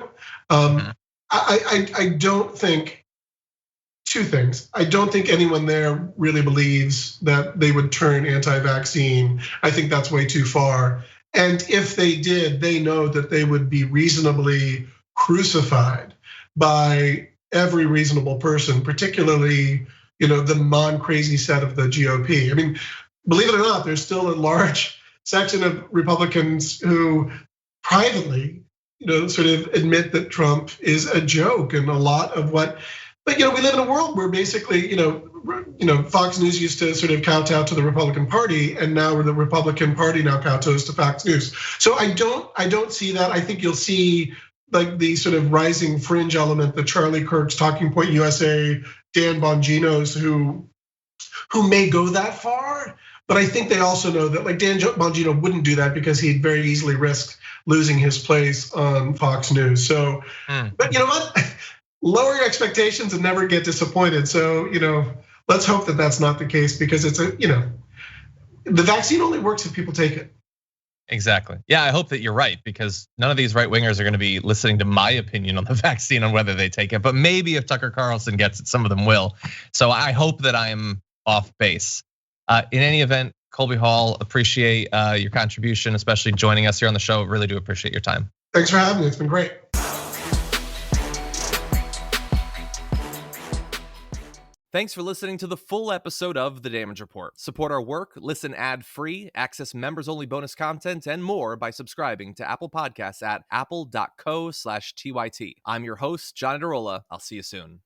I don't think two things. I don't think anyone there really believes that they would turn anti-vaccine. I think that's way too far. And if they did, they know that they would be reasonably crucified by every reasonable person, particularly, the non-crazy set of the GOP. I mean, believe it or not, there's still a large section of Republicans who privately, sort of admit that Trump is a joke, and a lot of what. But we live in a world where basically, Fox News used to sort of kowtow to the Republican Party, and now the Republican Party now kowtows to Fox News. So I don't see that. I think you'll see like the sort of rising fringe element, the Charlie Kirk's, Talking Point USA, Dan Bongino's, who may go that far. But I think they also know that like Dan Bongino wouldn't do that because he'd very easily risk losing his place on Fox News. So, but you know what? Lower your expectations and never get disappointed. So, let's hope that that's not the case, because it's the vaccine only works if people take it. Exactly. Yeah, I hope that you're right, because none of these right wingers are going to be listening to my opinion on the vaccine on whether they take it. But maybe if Tucker Carlson gets it, some of them will. So I hope that I am off base. In any event, Colby Hall, appreciate your contribution, especially joining us here on the show. Really do appreciate your time. Thanks for having me. It's been great. Thanks for listening to the full episode of The Damage Report. Support our work, listen ad-free, access members-only bonus content, and more by subscribing to Apple Podcasts at apple.co/TYT. I'm your host, John Adarola. I'll see you soon.